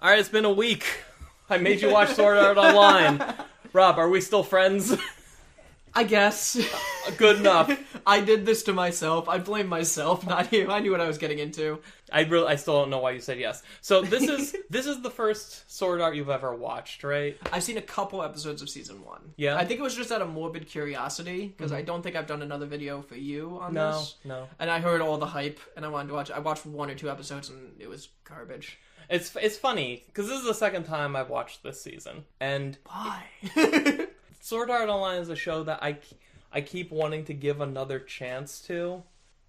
Alright, it's been a week. I made you watch Sword Art Online. Rob, are we still friends? I guess. Good enough. I did this to myself. I blame myself, not you. I knew what I was getting into. I still don't know why you said yes. So this is the first Sword Art you've ever watched, right? I've seen a couple episodes of season 1. Yeah. I think it was just out of morbid curiosity, because I don't think I've done another video for you on this. No. And I heard all the hype, and I wanted to watch it. I watched 1 or 2 episodes, and it was garbage. It's funny, because this is the second time I've watched this season. And Why? Sword Art Online is a show that I keep wanting to give another chance to,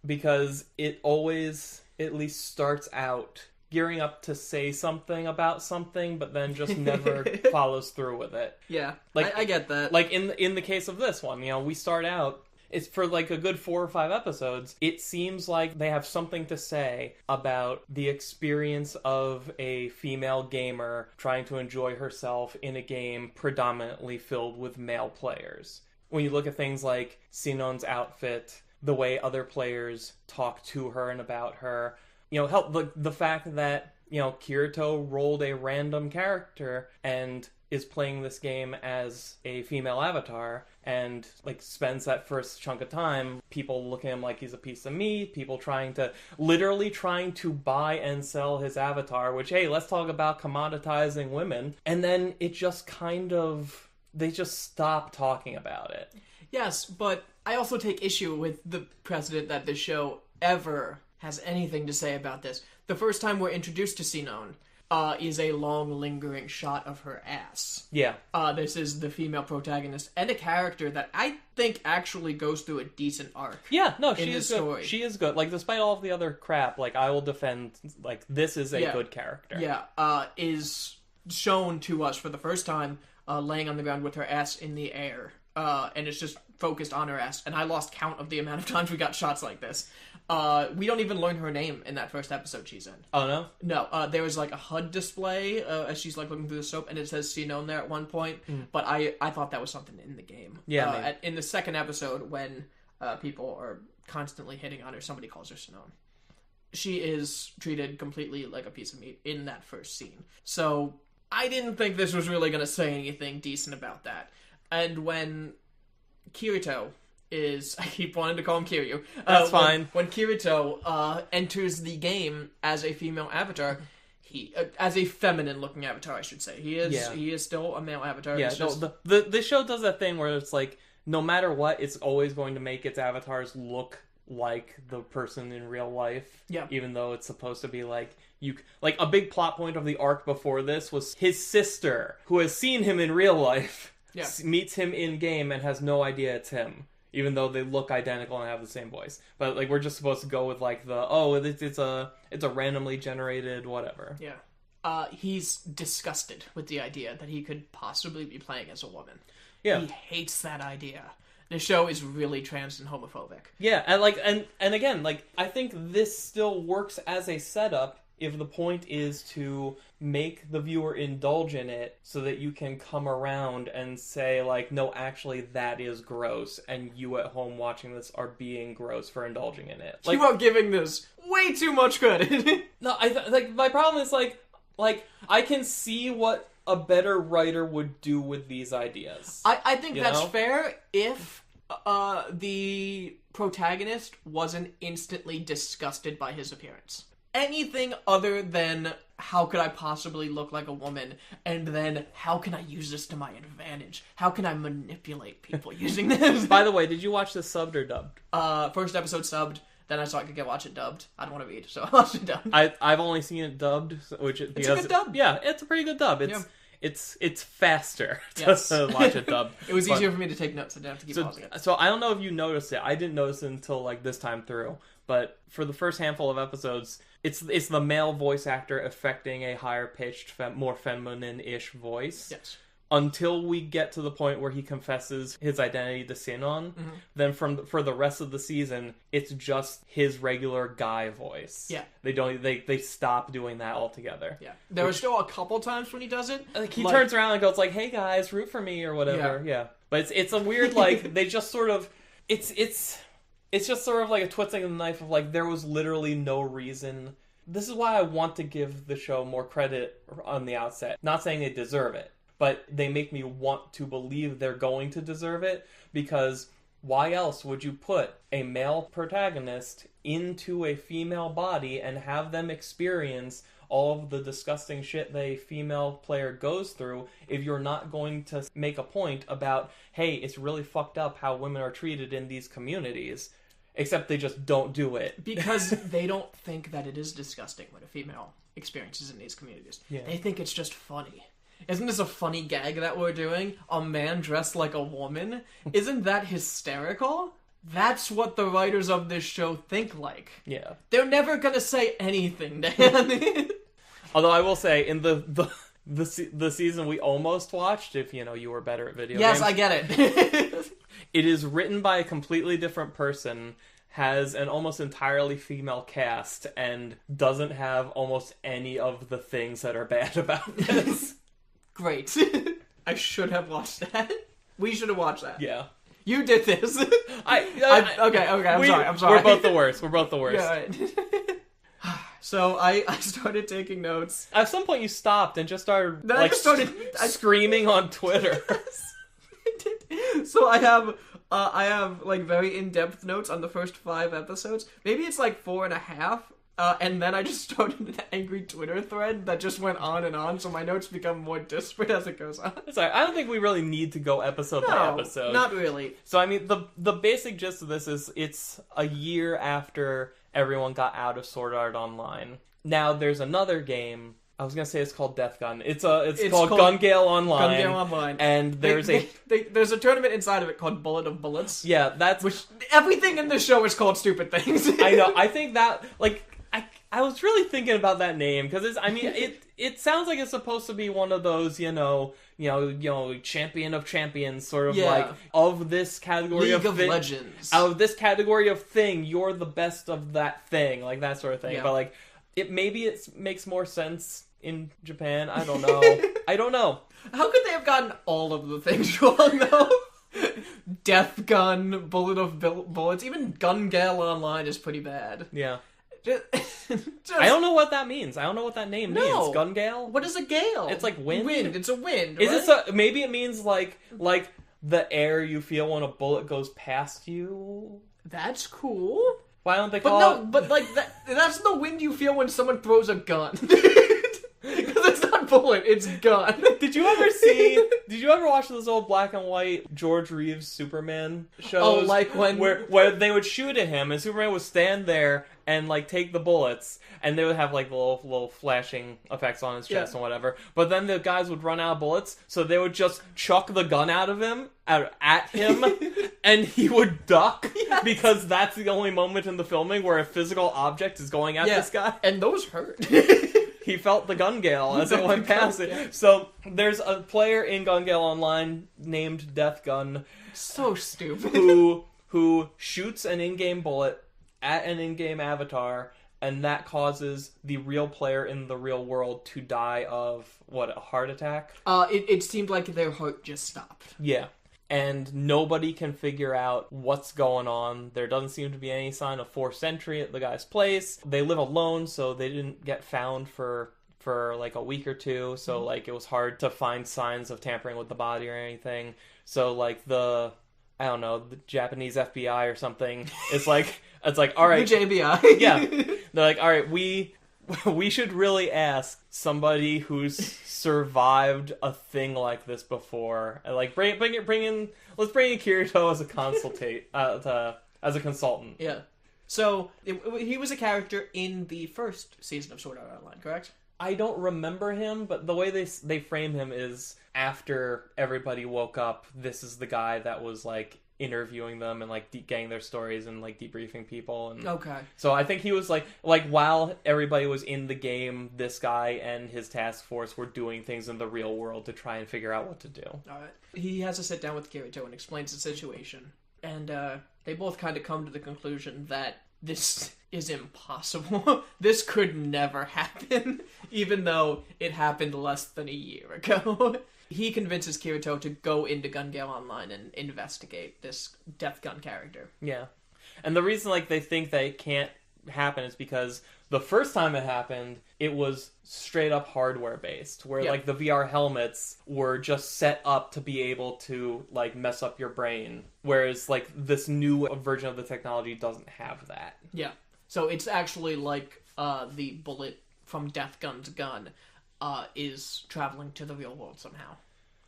because it always at least starts out gearing up to say something about something, but then just never follows through with it. Yeah, Like, I get that. Like in the case of this one, we start out, it's for like a good 4 or 5 episodes. It seems like they have something to say about the experience of a female gamer trying to enjoy herself in a game predominantly filled with male players. When you look at things like Sinon's outfit, the way other players talk to her and about her, the fact that, Kirito rolled a random character and is playing this game as a female avatar and spends that first chunk of time people looking at him like he's a piece of meat, people literally trying to buy and sell his avatar, which, hey, let's talk about commoditizing women. And then it just they just stop talking about it. Yes, but I also take issue with the precedent that this show ever has anything to say about this. The first time we're introduced to Sinon is a long, lingering shot of her ass. Yeah. This is the female protagonist and a character that I think actually goes through a decent arc. Yeah, no, she in is this good. story. She is good. Despite all of the other crap, I will defend, this is a good character. Yeah, is shown to us for the first time laying on the ground with her ass in the air. And it's just focused on her ass. And I lost count of the amount of times we got shots like this. We don't even learn her name in that first episode she's in. Oh, no? No, there was a HUD display as she's looking through the soap, and it says Sinon there at one point. But I thought that was something in the game. Yeah, in the second episode, when people are constantly hitting on her, somebody calls her Sinon. She is treated completely like a piece of meat in that first scene. So I didn't think this was really going to say anything decent about that. And when Kirito I keep wanting to call him Kiryu. That's fine. When Kirito enters the game as a female avatar, as a feminine-looking avatar, I should say. He is still a male avatar. Yeah, the show does that thing where it's no matter what, it's always going to make its avatars look like the person in real life. Yeah. Even though it's supposed to be a big plot point of the arc before this was his sister, who has seen him in real life, meets him in-game and has no idea it's him. Even though they look identical and have the same voice. But, we're just supposed to go with, it's a randomly generated whatever. Yeah. He's disgusted with the idea that he could possibly be playing as a woman. Yeah. He hates that idea. The show is really trans and homophobic. Yeah, and again, I think this still works as a setup if the point is to make the viewer indulge in it so that you can come around and say, no, actually, that is gross, and you at home watching this are being gross for indulging in it. You are giving this way too much credit. No, my problem is, I can see what a better writer would do with these ideas. I think that's fair if the protagonist wasn't instantly disgusted by his appearance. Anything other than how could I possibly look like a woman, and then how can I use this to my advantage? How can I manipulate people using this? By the way, did you watch this subbed or dubbed? First episode subbed, then I saw I could watch it dubbed. I don't want to read, so I watched it dubbed. I've only seen it dubbed, it's a good dub. Yeah, it's a pretty good dub. It's faster to watch it dubbed. It was easier for me to take notes. I didn't have to keep pausing it. So I don't know if you noticed it. I didn't notice it until this time through. But for the first handful of episodes, it's the male voice actor affecting a higher pitched, more feminine-ish voice. Yes. Until we get to the point where he confesses his identity to Sinon, then for the rest of the season, it's just his regular guy voice. Yeah. They stop doing that altogether. Yeah. There are still a couple times when he does it. He turns around and goes hey guys, root for me or whatever. Yeah. But it's a weird they just sort of it's just sort of like a twisting of the knife of there was literally no reason this is why I want to give the show more credit on the outset. Not saying they deserve it, but they make me want to believe they're going to deserve it, because why else would you put a male protagonist into a female body and have them experience all of the disgusting shit that a female player goes through if you're not going to make a point about, hey, it's really fucked up how women are treated in these communities? Except they just don't do it. Because they don't think that it is disgusting what a female experiences in these communities. Yeah. They think it's just funny. Isn't this a funny gag that we're doing? A man dressed like a woman? Isn't that hysterical? That's what the writers of this show think like. Yeah. They're never gonna say anything, Dan. Although I will say, in the season we almost watched, if you were better at video games. Yes, I get it. It is written by a completely different person, has an almost entirely female cast, and doesn't have almost any of the things that are bad about this. Great. I should have watched that. We should have watched that. Yeah. You did this. Okay, I'm sorry. We're both the worst. Yeah, right. So I started taking notes. At some point you stopped and just started Then I just started screaming on Twitter. So I have like very in-depth notes on the first 5 episodes. Maybe it's like 4.5. And then I just started an angry Twitter thread that just went on and on, so my notes become more disparate as it goes on. Sorry, I don't think we really need to go episode by episode. Not really. So I mean, the basic gist of this is it's a year after everyone got out of Sword Art Online. Now there's another game. I was gonna say it's called Death Gun. It's called Gun Gale Online. Gun Gale Online. And there's there's a tournament inside of it called Bullet of Bullets. Yeah, that's which everything in this show is called stupid things. I know. I think that I was really thinking about that name because it sounds like it's supposed to be one of those champion of champions sort of like of this category League of Legends. Out of this category of thing, you're the best of that thing, like that sort of thing. Yeah. But like it makes more sense in Japan. I don't know. I don't know. How could they have gotten all of the things wrong though? Death Gun, Bullet of Bullets, even Gun Gale Online is pretty bad. Yeah. I don't know what that means. I don't know what that name means. Gun Gale? What is a gale? It's like wind. It's a wind. Is it maybe it means like the air you feel when a bullet goes past you? That's cool. Why don't they call it? But like that's the wind you feel when someone throws a gun. Because it's not bullet, it's gun. Did you ever watch those old black and white George Reeves Superman shows? Oh, like when where they would shoot at him and Superman would stand there and like take the bullets, and they would have like little flashing effects on his chest and whatever. But then the guys would run out of bullets, so they would just chuck the gun at him, and he would duck because that's the only moment in the filming where a physical object is going at this guy, and those hurt. He felt the gun gale as it went past it. So there's a player in Gun Gale Online named Death Gun. So stupid. Who shoots an in-game bullet at an in-game avatar, and that causes the real player in the real world to die of, a heart attack? It seemed like their heart just stopped. Yeah. And nobody can figure out what's going on. There doesn't seem to be any sign of forced entry at the guy's place. They live alone, so they didn't get found for like a week or two. So like it was hard to find signs of tampering with the body or anything. So like the Japanese FBI or something. It's like all right, the JBI. Yeah, they're like, all right, we should really ask somebody who's survived a thing like this before, and like let's bring in Kirito as a consultant. Yeah. So he was a character in the first season of Sword Art Online, correct? I don't remember him, but the way they frame him is after everybody woke up, this is the guy that was like interviewing them and like getting their stories and like debriefing people. And okay. So I think he was like while everybody was in the game, this guy and his task force were doing things in the real world to try and figure out what to do. All right. He has to sit down with Kirito and explains the situation, and they both kind of come to the conclusion that this is impossible. This could never happen, even though it happened less than a year ago. He convinces Kirito to go into Gun Gale Online and investigate this Death Gun character. Yeah. And the reason they think that it can't happen is because The first time it happened, it was straight up hardware based, where Yeah. like the VR helmets were just set up to be able to like mess up your brain, whereas like this new version of the technology doesn't have that. Yeah. So it's actually like the bullet from Death Gun's gun is traveling to the real world somehow.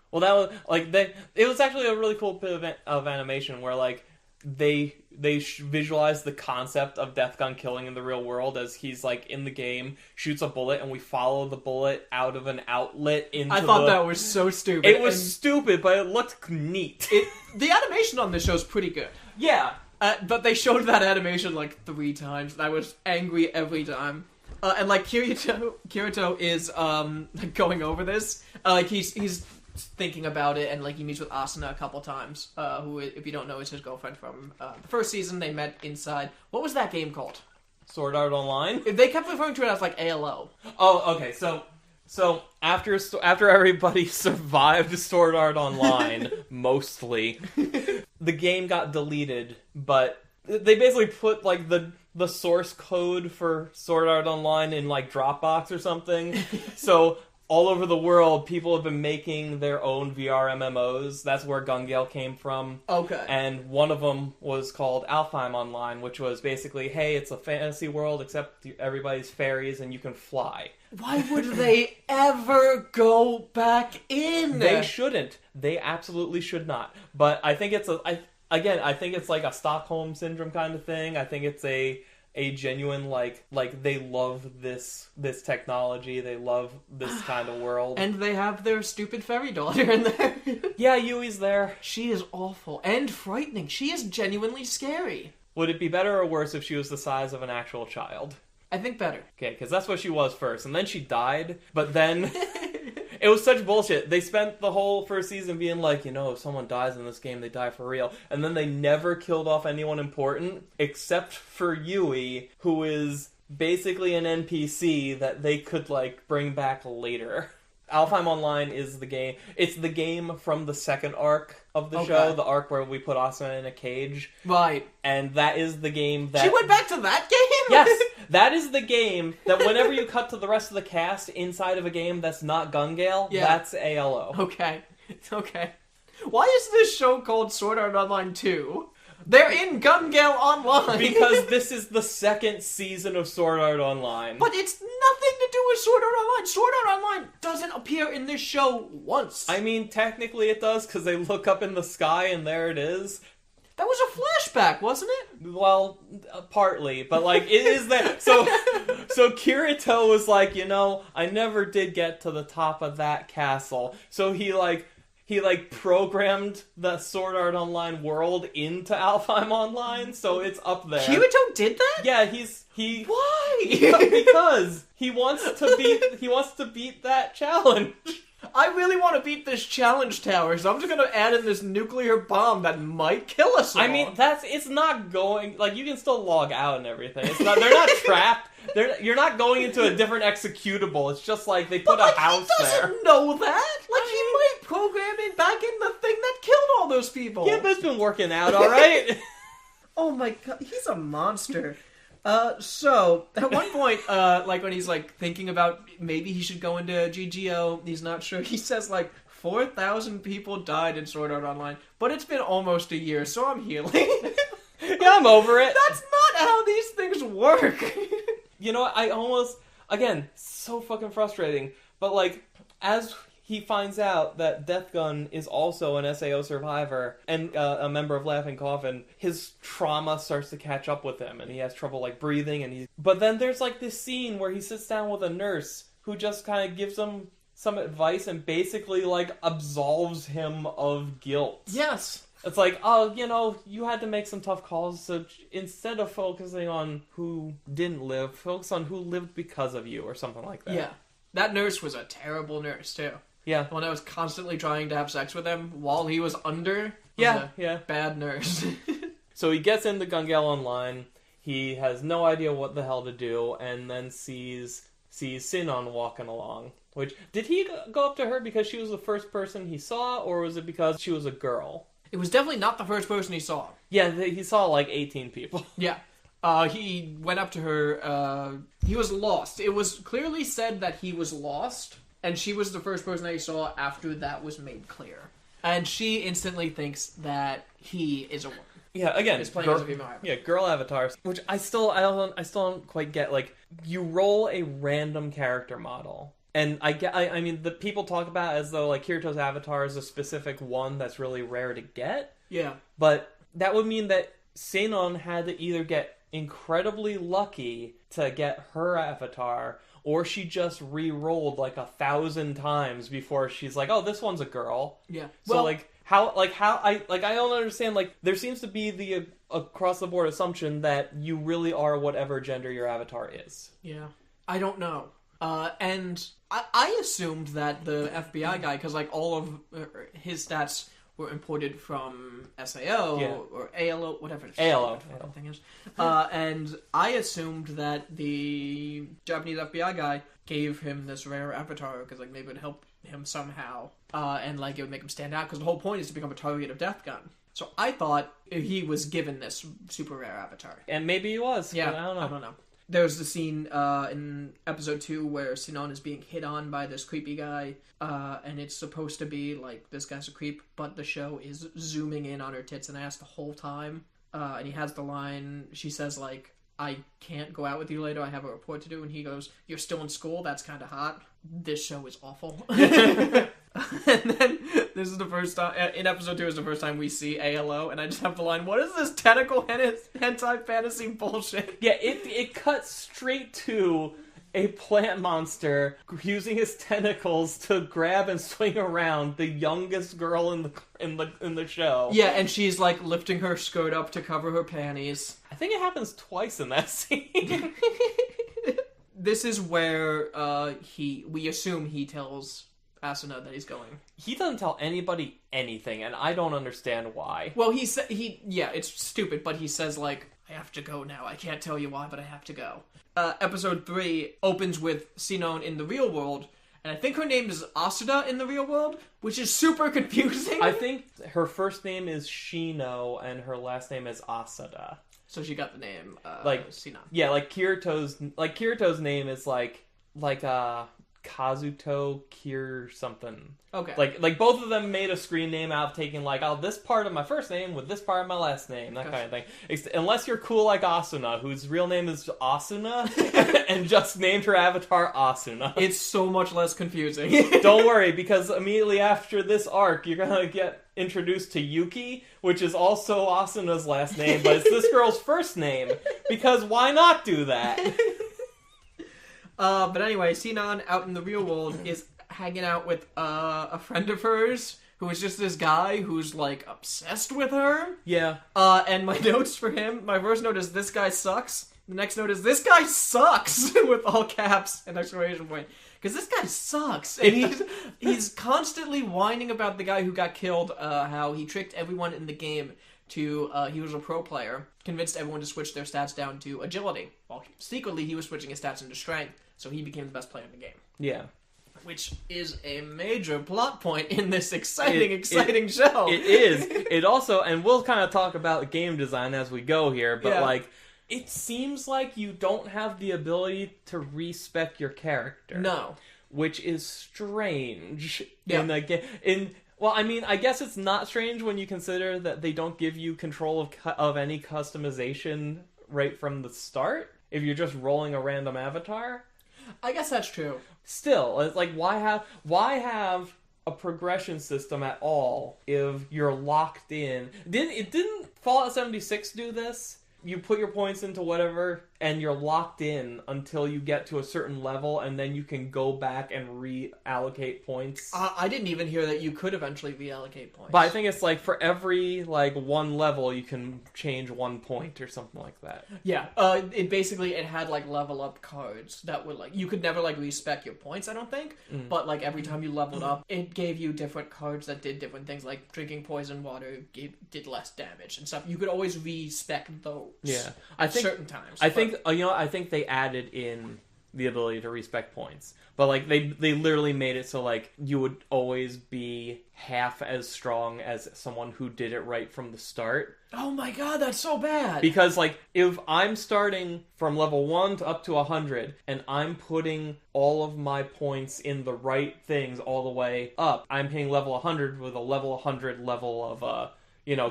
Well, that was like it was actually a really cool bit of animation where like they visualize the concept of Death Gun killing in the real world as he's like in the game, shoots a bullet, and we follow the bullet out of an outlet into I thought that was so stupid. It was stupid, but it looked neat. The animation on this show is pretty good. Yeah. But they showed that animation like 3 times, and I was angry every time. And like Kirito is going over this. Like he's thinking about it, and like he meets with Asuna a couple times. Who, if you don't know, is his girlfriend from the first season. They met inside. What was that game called? Sword Art Online? They kept referring to it as like ALO. Oh, okay. So after everybody survived Sword Art Online, mostly, the game got deleted, but they basically put like the source code for Sword Art Online in like Dropbox or something. So all over the world, people have been making their own VR MMOs. That's where Gun Gale came from. Okay. And one of them was called Alfheim Online, which was basically, hey, it's a fantasy world, except everybody's fairies and you can fly. Why would they ever go back in? They shouldn't. They absolutely should not. But I think it's I think it's like a Stockholm Syndrome kind of thing. I think it's a genuine like they love this technology. They love this kind of world. And they have their stupid fairy daughter in there. Yeah, Yui's there. She is awful and frightening. She is genuinely scary. Would it be better or worse if she was the size of an actual child? I think better. Okay, because that's what she was first, and then she died, but then it was such bullshit. They spent the whole first season being like, if someone dies in this game, they die for real, and then they never killed off anyone important, except for Yui, who is basically an NPC that they could, like, bring back later. Alfheim Online is the game. It's the game from the second arc of the show, the arc where we put Asuna in a cage. Right. And that is the game that... She went back to that game? Yes! That is the game that whenever you cut to the rest of the cast inside of a game that's not Gun Gale, that's ALO. Okay. Why is this show called Sword Art Online 2? They're in Gun Gale Online! Because this is the second season of Sword Art Online. But it's nothing to do with Sword Art Online. Sword Art Online doesn't appear in this show once. I mean, technically it does, because they look up in the sky and there it is. That was a flashback, wasn't it? Well, partly, but like, it is that. So Kirito was like, I never did get to the top of that castle. So he programmed the Sword Art Online world into Alfheim Online, so it's up there. Kirito did that? Yeah, Why? Because he wants to beat that challenge. I really want to beat this challenge tower, so I'm just gonna add in this nuclear bomb that might kill us all. I mean, it's not going, like, you can still log out and everything. They're not trapped. You're not going into a different executable. It's just like they put a house there. He doesn't know that. Like, he might program it back in the thing that killed all those people. Yeah, but it's been working out, all right. Oh my god, he's a monster. So, at one point, like, when he's, like, thinking about maybe he should go into GGO, he's not sure, he says, like, 4,000 people died in Sword Art Online, but it's been almost a year, so I'm healing. Yeah, I'm over it. That's not how these things work. I almost, again, so fucking frustrating, but, like, as he finds out that Death Gun is also an SAO survivor and a member of Laughing Coffin, his trauma starts to catch up with him, and he has trouble, like, breathing, but then there's, like, this scene where he sits down with a nurse who just kind of gives him some advice and basically, like, absolves him of guilt. Yes. It's like, you had to make some tough calls, so instead of focusing on who didn't live, focus on who lived because of you, or something like that. Yeah. That nurse was a terrible nurse, too. Yeah. The one that was constantly trying to have sex with him while he was under. Yeah. Bad nurse. So he gets into Gun Gale Online. He has no idea what the hell to do, and then sees Sinon walking along. Which, did he go up to her because she was the first person he saw, or was it because she was a girl? It was definitely not the first person he saw. Yeah, he saw like 18 people. Yeah. He went up to her. He was lost. It was clearly said that he was lost, and she was the first person that he saw after that was made clear. And she instantly thinks that he is a woman. Yeah, again, Is playing as a female avatar. Yeah, girl avatars, which I still don't quite get. Like, you roll a random character model, and I mean, the people talk about it as though like Kirito's avatar is a specific one that's really rare to get. Yeah. But that would mean that Seinon had to either get incredibly lucky to get her avatar, or she just re-rolled like 1,000 times before she's like, oh, this one's a girl. Yeah. So like how I don't understand. Like, there seems to be the across the board assumption that you really are whatever gender your avatar is. Yeah. I don't know. And I assumed that the FBI guy, because like all of his stats were imported from SAO or ALO, whatever the ALO thing is. And I assumed that the Japanese FBI guy gave him this rare avatar because like maybe it would help him somehow, and like it would make him stand out because the whole point is to become a target of Death Gun. So I thought he was given this super rare avatar. And maybe he was. Yeah, but I don't know. There's the scene in episode 2 where Seinon is being hit on by this creepy guy, and it's supposed to be like this guy's a creep, but the show is zooming in on her tits and ass the whole time. And he has the line, she says like, I can't go out with you later, I have a report to do, and he goes, you're still in school, that's kind of hot. This show is awful. And then this is the first time in episode 2 is the first time we see ALO, and I just have the line, what is this tentacle hentai fantasy bullshit? Yeah, it cuts straight to a plant monster using his tentacles to grab and swing around the youngest girl in the show. Yeah, and she's like lifting her skirt up to cover her panties. I think it happens twice in that scene. This is where we assume he tells Asuna that he's going. He doesn't tell anybody anything, and I don't understand why. Well, it's stupid, but he says like, I have to go now. I can't tell you why, but I have to go. Episode 3 opens with Seinon in the real world, and I think her name is Asuda in the real world, which is super confusing. I think her first name is Shino, and her last name is Asada. So she got the name, Seinon. Yeah, like Kirito's name is like Kazuto Kir something. Okay. Like both of them made a screen name out of taking like, oh, this part of my first name with this part of my last name, that kind of thing. Unless you're cool like Asuna, whose real name is Asuna, and just named her avatar Asuna. It's so much less confusing. Don't worry, because immediately after this arc, you're gonna get introduced to Yuki, which is also Asuna's last name, but it's this girl's first name, because why not do that? But anyway, Seinon out in the real world is hanging out with a friend of hers who is just this guy who's like obsessed with her. Yeah. And my notes for him, my first note is this guy sucks. The next note is this guy sucks with all caps and exclamation point. Because this guy sucks. And he's constantly whining about the guy who got killed, how he tricked everyone in the game to, he was a pro player, convinced everyone to switch their stats down to agility. While secretly he was switching his stats into strength, so he became the best player in the game. Yeah. Which is a major plot point in this exciting show. It is. It also, and we'll kind of talk about game design as we go here, but like, it seems like you don't have the ability to respec your character. No. Which is strange in the game. Well, I mean, I guess it's not strange when you consider that they don't give you control of any customization right from the start, if you're just rolling a random avatar. I guess that's true. Still, it's like, why have a progression system at all if you're locked in? Didn't Fallout 76 do this? You put your points into whatever, and you're locked in until you get to a certain level, and then you can go back and reallocate points. I didn't even hear that you could eventually reallocate points. But I think it's like for every like one level, you can change 1 point or something like that. Yeah. It had like level up cards that were like, you could never like respec your points, I don't think. But like every time you leveled up, it gave you different cards that did different things, like drinking poison water did less damage and stuff. You could always respec those. Yeah, at certain times. I think they added in the ability to respec points. But like they literally made it so like you would always be half as strong as someone who did it right from the start. Oh my god, that's so bad. Because like if I'm starting from level 1 to up to 100 and I'm putting all of my points in the right things all the way up, I'm hitting level 100 with a level 100 level of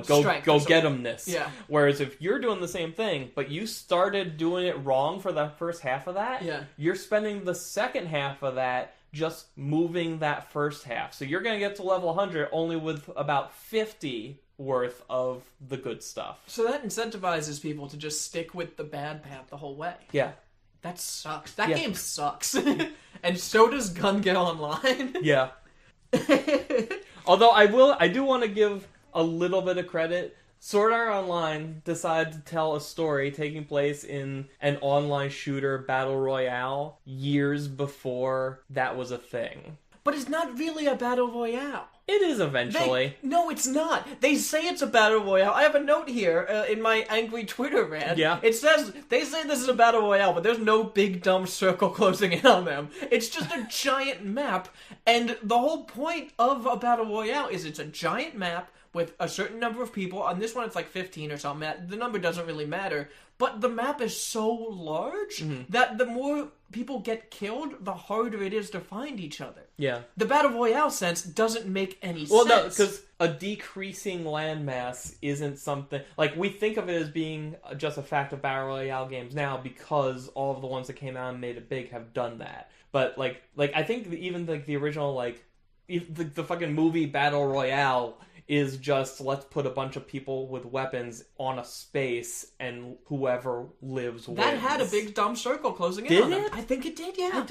go get 'emness. Yeah. Whereas if you're doing the same thing, but you started doing it wrong for the first half of that, you're spending the second half of that just moving that first half. So you're going to get to level 100 only with about 50 worth of the good stuff. So that incentivizes people to just stick with the bad path the whole way. Yeah. That sucks. That game sucks. And so does Gun Get Online. Yeah. Although I do want to give a little bit of credit. Sword Art Online decided to tell a story taking place in an online shooter battle royale years before that was a thing. But it's not really a battle royale. It is eventually. No, it's not. They say it's a battle royale. I have a note here in my angry Twitter rant. Yeah. It says, they say this is a battle royale, but there's no big dumb circle closing in on them. It's just a giant map, and the whole point of a battle royale is it's a giant map with a certain number of people. On this one, it's like 15 or something. The number doesn't really matter. But the map is so large that the more people get killed, the harder it is to find each other. Yeah. The Battle Royale sense doesn't make any sense. Well, no, because a decreasing landmass isn't something... Like, we think of it as being just a fact of Battle Royale games now because all of the ones that came out and made it big have done that. But, like I think even the original, like, the fucking movie Battle Royale is just let's put a bunch of people with weapons on a space and whoever lives wins. That had a big dumb circle closing in Did on them. it? I think it did, yeah.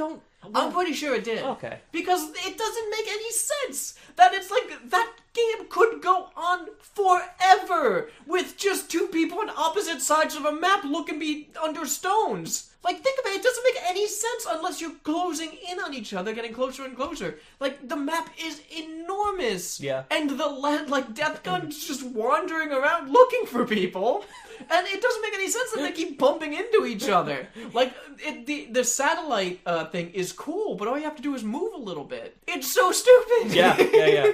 I'm pretty sure it did. Okay. Because it doesn't make any sense that it's like that game could go on forever with just two people on opposite sides of a map looking be under stones. Like, think of it, it doesn't make any sense unless you're closing in on each other, getting closer and closer. Like, the map is enormous. Yeah. And the land, like, Death Gun's just wandering around looking for people. And it doesn't make any sense that they keep bumping into each other. Like, the satellite thing is cool, but all you have to do is move a little bit. It's so stupid. Yeah.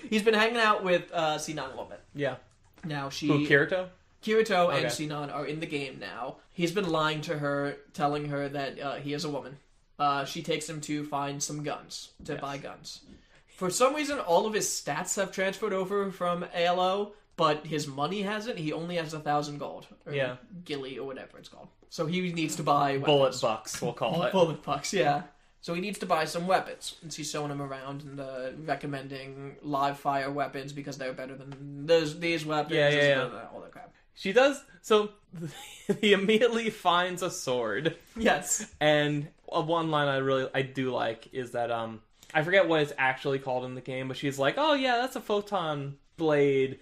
He's been hanging out with Sinan a little bit. Yeah. Now Kirito? Kirito and Sinan are in the game now. He's been lying to her, telling her that he is a woman. She takes him to find some guns, to buy guns. For some reason, all of his stats have transferred over from ALO, but his money hasn't. He only has 1,000 gold. Or Gilly, or whatever it's called. So he needs to buy weapons. Bullet bucks, we'll call it. Bullet bucks, yeah. So he needs to buy some weapons. And she's showing him around and recommending live fire weapons because they're better than these weapons. All that crap. She does. So he immediately finds a sword. Yes. And one line I do like is that I forget what it's actually called in the game, but she's like, "Oh yeah, that's a photon blade."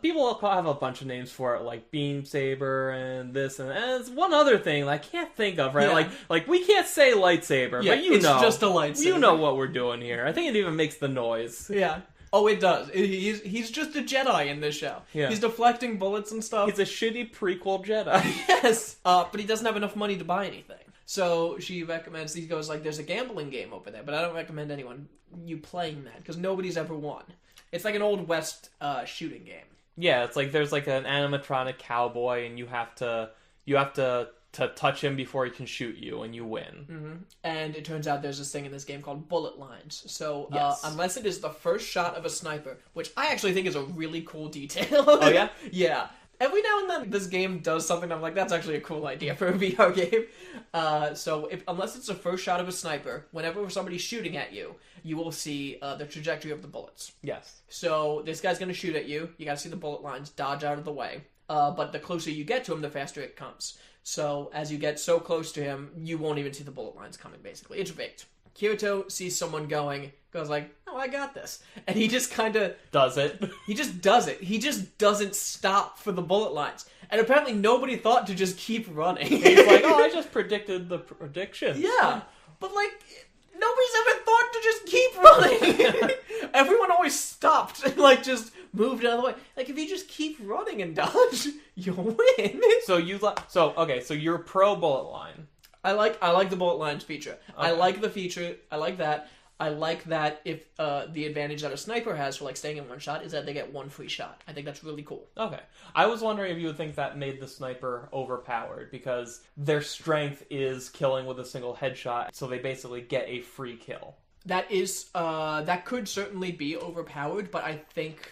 People have a bunch of names for it, like beam saber and this and it's one other thing I can't think of, right? Yeah. Like we can't say lightsaber, but it's just a lightsaber. You know what we're doing here. I think it even makes the noise. Yeah. Oh, it does. He's just a Jedi in this show. Yeah. He's deflecting bullets and stuff. He's a shitty prequel Jedi. Yes. But he doesn't have enough money to buy anything. So she recommends, he goes like, there's a gambling game over there, but I don't recommend anyone you playing that, because nobody's ever won. It's like an Old West shooting game. Yeah, it's like there's like an animatronic cowboy, and you have to touch him before he can shoot you, and you win. Mm-hmm. And it turns out there's this thing in this game called bullet lines. So yes. Unless it is the first shot of a sniper, which I actually think is a really cool detail. Oh yeah? Yeah. Every now and then this game does something I'm like, that's actually a cool idea for a VR game. Unless it's the first shot of a sniper, whenever somebody's shooting at you, you will see the trajectory of the bullets. Yes. So this guy's going to shoot at you. You got to see the bullet lines, dodge out of the way. But the closer you get to him, the faster it comes. So as you get so close to him, you won't even see the bullet lines coming, basically. It's rigged. Kirito sees someone goes like, oh, I got this. And he just kind of... does it. He just does it. He just doesn't stop for the bullet lines. And apparently nobody thought to just keep running. He's like, oh, I just predicted the prediction. Yeah. But, like, nobody's ever thought to just keep running. Everyone always stopped and, like, just moved out of the way. Like, if you just keep running and dodge, you'll win. So you're pro bullet line. I like the bullet lines feature. I Okay. like the feature. I like that. I like that if the advantage that a sniper has for like staying in one shot is that they get one free shot. I think that's really cool. Okay. I was wondering if you would think that made the sniper overpowered, because their strength is killing with a single headshot, so they basically get a free kill. That is that could certainly be overpowered, but I think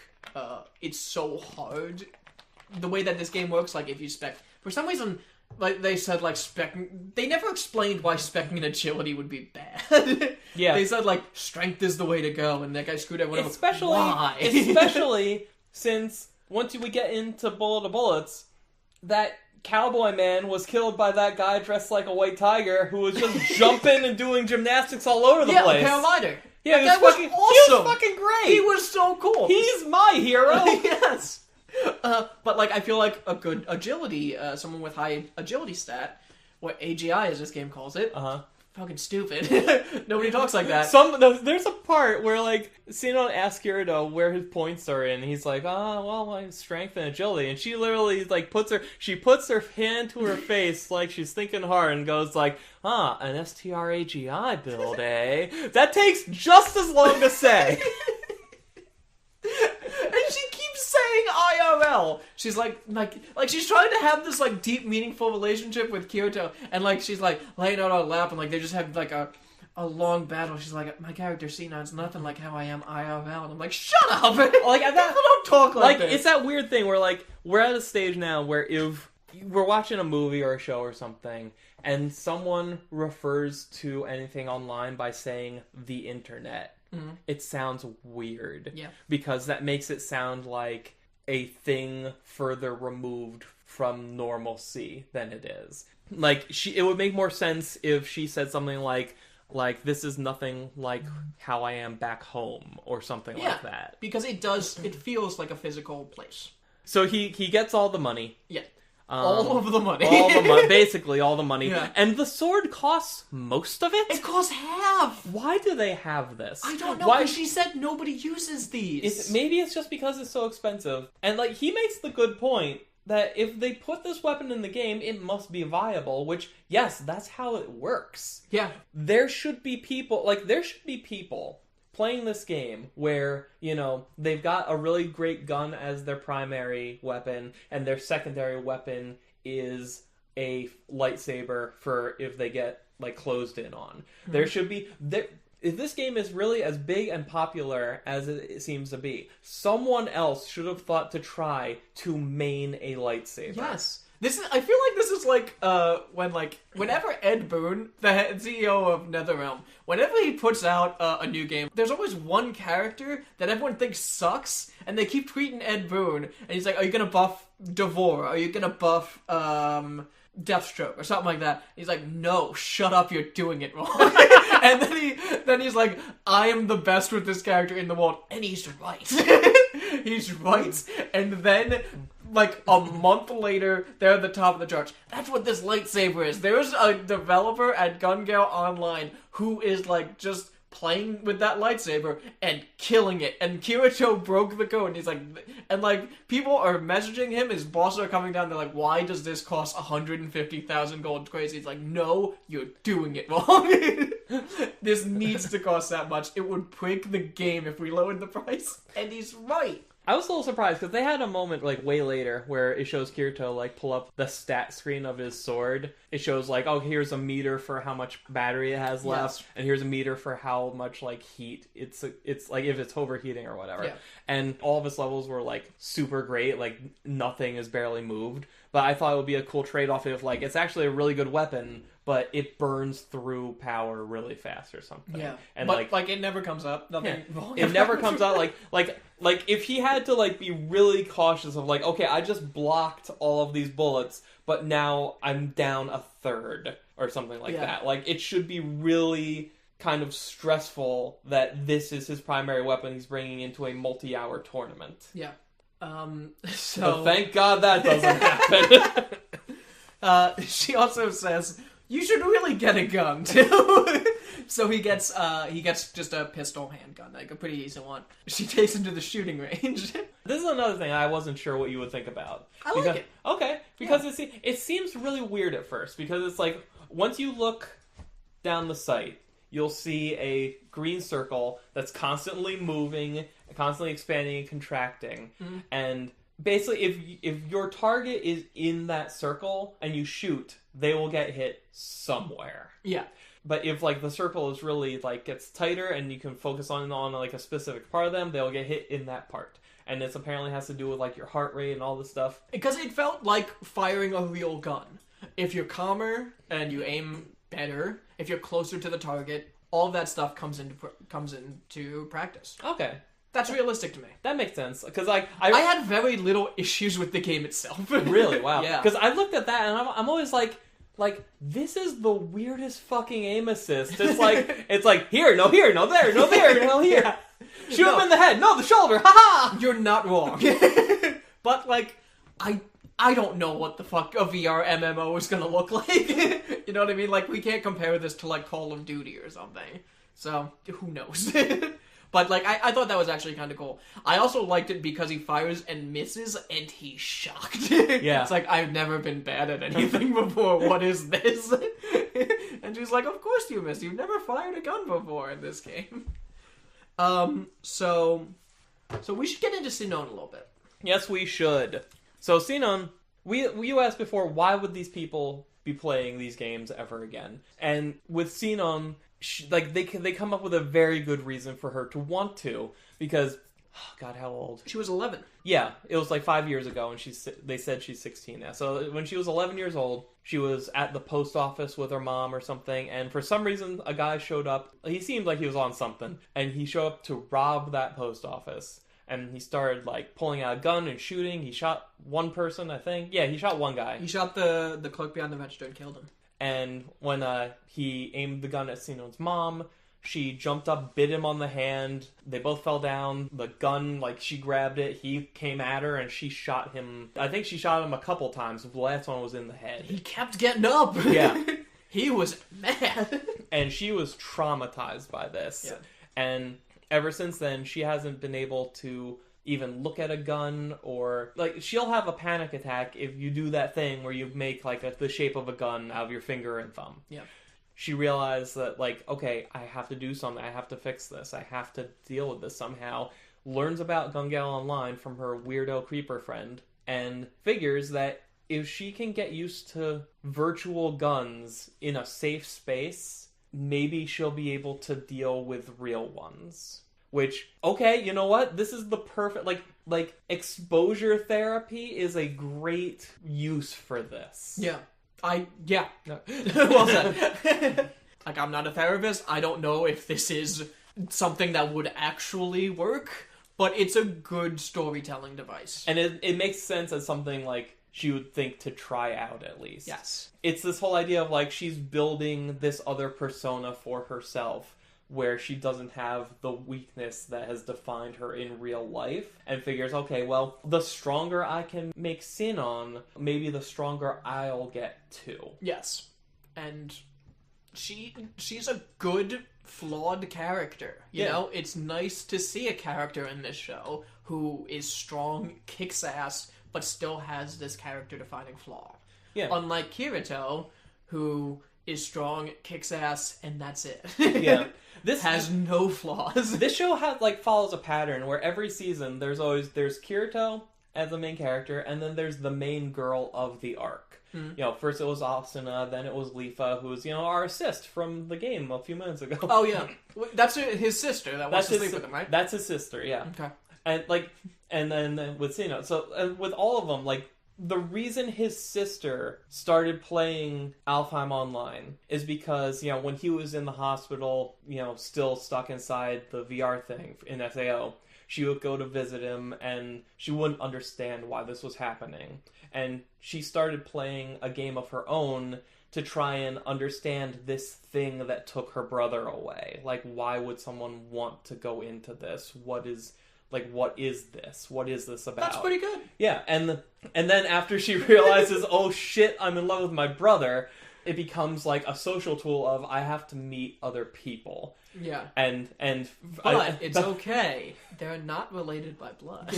it's so hard. The way that this game works, like if you spec for some reason, like they said, like they never explained why specking and agility would be bad. Yeah. They said like strength is the way to go, and that guy screwed everyone up. Especially, Why? especially since once we get into Bullet of Bullets, that cowboy man was killed by that guy dressed like a white tiger who was just jumping and doing gymnastics all over the place. Yeah, paraglider. Yeah, that guy was fucking, awesome. He was fucking great. He was so cool. He's my hero. Yes. But like I feel like a good agility, someone with high agility stat, what AGI as this game calls it, fucking stupid. Nobody talks like that. There's a part where like Sinon asks Kirito where his points are in. He's like, well, my strength and agility, and she literally like puts her hand to her face like she's thinking hard and goes like, an STR-AGI build, eh? That takes just as long to say. And she keeps saying IRL. She's like she's trying to have this like deep, meaningful relationship with Kirito, and like she's like laying out on her lap, and like they just have like a long battle. She's like, my character Sinon's nothing like how I am IRL, and I'm like, shut up! Like at that, people don't talk like this. It's that weird thing where like we're at a stage now where if we're watching a movie or a show or something, and someone refers to anything online by saying the internet, it sounds weird. Yeah. Because that makes it sound like a thing further removed from normalcy than it is. Like it would make more sense if she said something like this is nothing like how I am back home or something like that. Because it feels like a physical place. So he gets all the money. Yeah. All of the money. Basically all the money. Yeah. And the sword costs most of it? It costs half! Why do they have this? I don't know, Why? because she said nobody uses these. Maybe it's just because it's so expensive. And like he makes the good point that if they put this weapon in the game, it must be viable, which, yes, that's how it works. Yeah. There should be people playing this game where, they've got a really great gun as their primary weapon, and their secondary weapon is a lightsaber for if they get, like, closed in on. There should be... If this game is really as big and popular as it seems to be, someone else should have thought to try to main a lightsaber. Yes. I feel like this is like whenever Ed Boon, the CEO of NetherRealm, whenever he puts out a new game, there's always one character that everyone thinks sucks, and they keep tweeting Ed Boon, and he's like, "Are you gonna buff Devore? Are you gonna buff Deathstroke or something like that?" He's like, "No, shut up, you're doing it wrong." And then he's like, "I am the best with this character in the world," and he's right. He's right. And then, like, a month later, they're at the top of the charts. That's what this lightsaber is. There's a developer at Gun Gale Online who is, like, just playing with that lightsaber and killing it. And Kirito broke the code. And he's like, and, like, people are messaging him. His bosses are coming down. They're like, why does this cost 150,000 gold crazy? He's like, no, you're doing it wrong. This needs to cost that much. It would break the game if we lowered the price. And he's right. I was a little surprised because they had a moment like way later where it shows Kirito like pull up the stat screen of his sword. It shows like, oh, here's a meter for how much battery it has left, and here's a meter for how much like heat it's like if it's overheating or whatever. Yeah. And all of its levels were like super great, like nothing is barely moved. But I thought it would be a cool trade-off if like it's actually a really good weapon, but it burns through power really fast or something. Yeah, and but like it never comes up. Nothing. Yeah. It never comes out like if he had to like be really cautious of like, okay, I just blocked all of these bullets, but now I'm down a third or something like that. Like it should be really kind of stressful that this is his primary weapon he's bringing into a multi-hour tournament. Yeah. So thank God that doesn't happen. She also says, you should really get a gun too. So he gets just a pistol handgun, like a pretty decent one. She takes him to the shooting range. This is another thing I wasn't sure what you would think about. I like it. Okay, because it seems really weird at first, because it's like, once you look down the site, you'll see a green circle that's constantly moving, constantly expanding and contracting. Mm-hmm. And basically, if your target is in that circle and you shoot, they will get hit somewhere. Yeah. But if, like, the circle is really, like, gets tighter and you can focus on like, a specific part of them, they'll get hit in that part. And this apparently has to do with, like, your heart rate and all this stuff. Because it felt like firing a real gun. If you're calmer and you aim better, if you're closer to the target, all of that stuff comes into practice. Okay. That's realistic to me. That makes sense. Because, I had very little issues with the game itself. Really? Wow. Yeah. Because I looked at that and I'm always like, this is the weirdest fucking aim assist. It's like, here, no there, no there, no here. Yeah. Shoot him in the head, no, the shoulder, haha! You're not wrong. But, like, I don't know what the fuck a VR MMO is gonna look like. You know what I mean? Like, we can't compare this to, like, Call of Duty or something. So, who knows? But, like, I thought that was actually kind of cool. I also liked it because he fires and misses, and he's shocked. Yeah. It's like, I've never been bad at anything before. What is this? And she's like, of course you missed. You've never fired a gun before in this game. So we should get into Sinon a little bit. Yes, we should. So, Sinon, you asked before, why would these people be playing these games ever again? And with Sinon, they come up with a very good reason for her to want to, because, oh God, how old? She was 11. Yeah, it was like 5 years ago, and they said she's 16 now. So when she was 11 years old, she was at the post office with her mom or something, and for some reason, a guy showed up. He seemed like he was on something, and he showed up to rob that post office. And he started, like, pulling out a gun and shooting. He shot one person, I think. Yeah, he shot one guy. He shot the clerk behind the register and killed him. And when he aimed the gun at Sinon's mom, she jumped up, bit him on the hand. They both fell down. The gun, like, she grabbed it. He came at her, and she shot him. I think she shot him a couple times. The last one was in the head. He kept getting up. Yeah. He was mad. And she was traumatized by this. Yeah. And ever since then, she hasn't been able to even look at a gun, or, like, she'll have a panic attack if you do that thing where you make, like, the shape of a gun out of your finger and thumb. Yeah. She realized that, like, okay, I have to do something. I have to fix this. I have to deal with this somehow. Learns about Gun Gale Online from her weirdo creeper friend, and figures that if she can get used to virtual guns in a safe space, maybe she'll be able to deal with real ones. Which, okay, you know what? This is the perfect, like exposure therapy is a great use for this. Yeah. No. Well said. Like, I'm not a therapist. I don't know if this is something that would actually work, but it's a good storytelling device. And it makes sense as something, like, she would think to try out, at least. Yes. It's this whole idea of, like, she's building this other persona for herself, where she doesn't have the weakness that has defined her in real life, and figures, okay, well, the stronger I can make Sinon, maybe the stronger I'll get too. Yes. And she's a good, flawed character. You know? It's nice to see a character in this show who is strong, kicks ass, but still has this character-defining flaw. Yeah. Unlike Kirito, who is strong, kicks ass, and that's it. Yeah. This has no flaws. This show follows a pattern where every season there's Kirito as the main character, and then there's the main girl of the arc. Mm. You know, first it was Asuna, then it was Lifa, who's, you know, our assist from the game a few minutes ago. Oh yeah, that's his sister that wants to sleep with him, right? That's his sister, yeah. Okay. And then with Sinon, so with all of them, like, the reason his sister started playing Alfheim Online is because, you know, when he was in the hospital, you know, still stuck inside the VR thing in SAO, she would go to visit him, and she wouldn't understand why this was happening. And she started playing a game of her own to try and understand this thing that took her brother away. Like, why would someone want to go into this? What is this? What is this about? That's pretty good. Yeah, and then after she realizes, oh shit, I'm in love with my brother, it becomes like a social tool of, I have to meet other people. Yeah. But it's okay. They're not related by blood.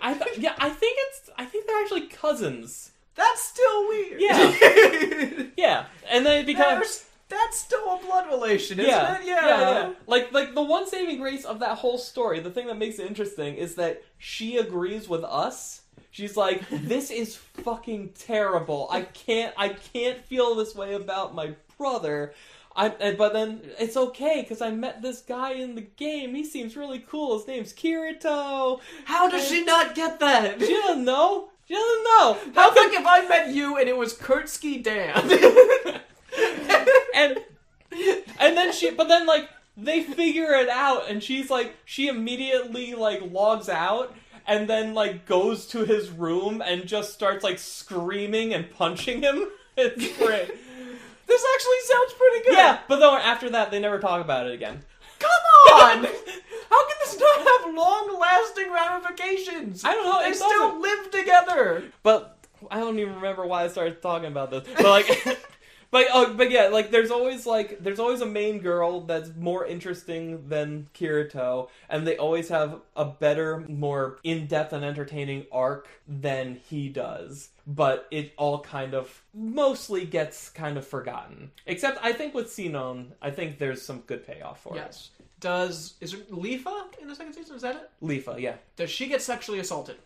I think they're actually cousins. That's still weird. Yeah. Yeah. And then it becomes... That's still a blood relation, isn't Yeah. it? Yeah. Like the one saving grace of that whole story, the thing that makes it interesting, is that she agrees with us. She's like, this is fucking terrible. I can't feel this way about my brother. But then it's okay because I met this guy in the game. He seems really cool. His name's Kirito. How does she not get that? She doesn't know. She doesn't know. How come if I met you and it was Kurtski Dan? and then like they figure it out, and she's like, she immediately like logs out. And then, like, goes to his room and just starts, like, screaming and punching him. It's great. This actually sounds pretty good. Yeah, but then after that, they never talk about it again. Come on! How can this not have long-lasting ramifications? I don't know. They still live together. But I don't even remember why I started talking about this. But, like... But yeah, like there's always a main girl that's more interesting than Kirito, and they always have a better, more in-depth and entertaining arc than he does. But it all kind of mostly gets kind of forgotten. Except I think with Sinon, I think there's some good payoff for it. Yes. Is it Leafa in the second season? Is that it? Leafa, yeah. Does she get sexually assaulted?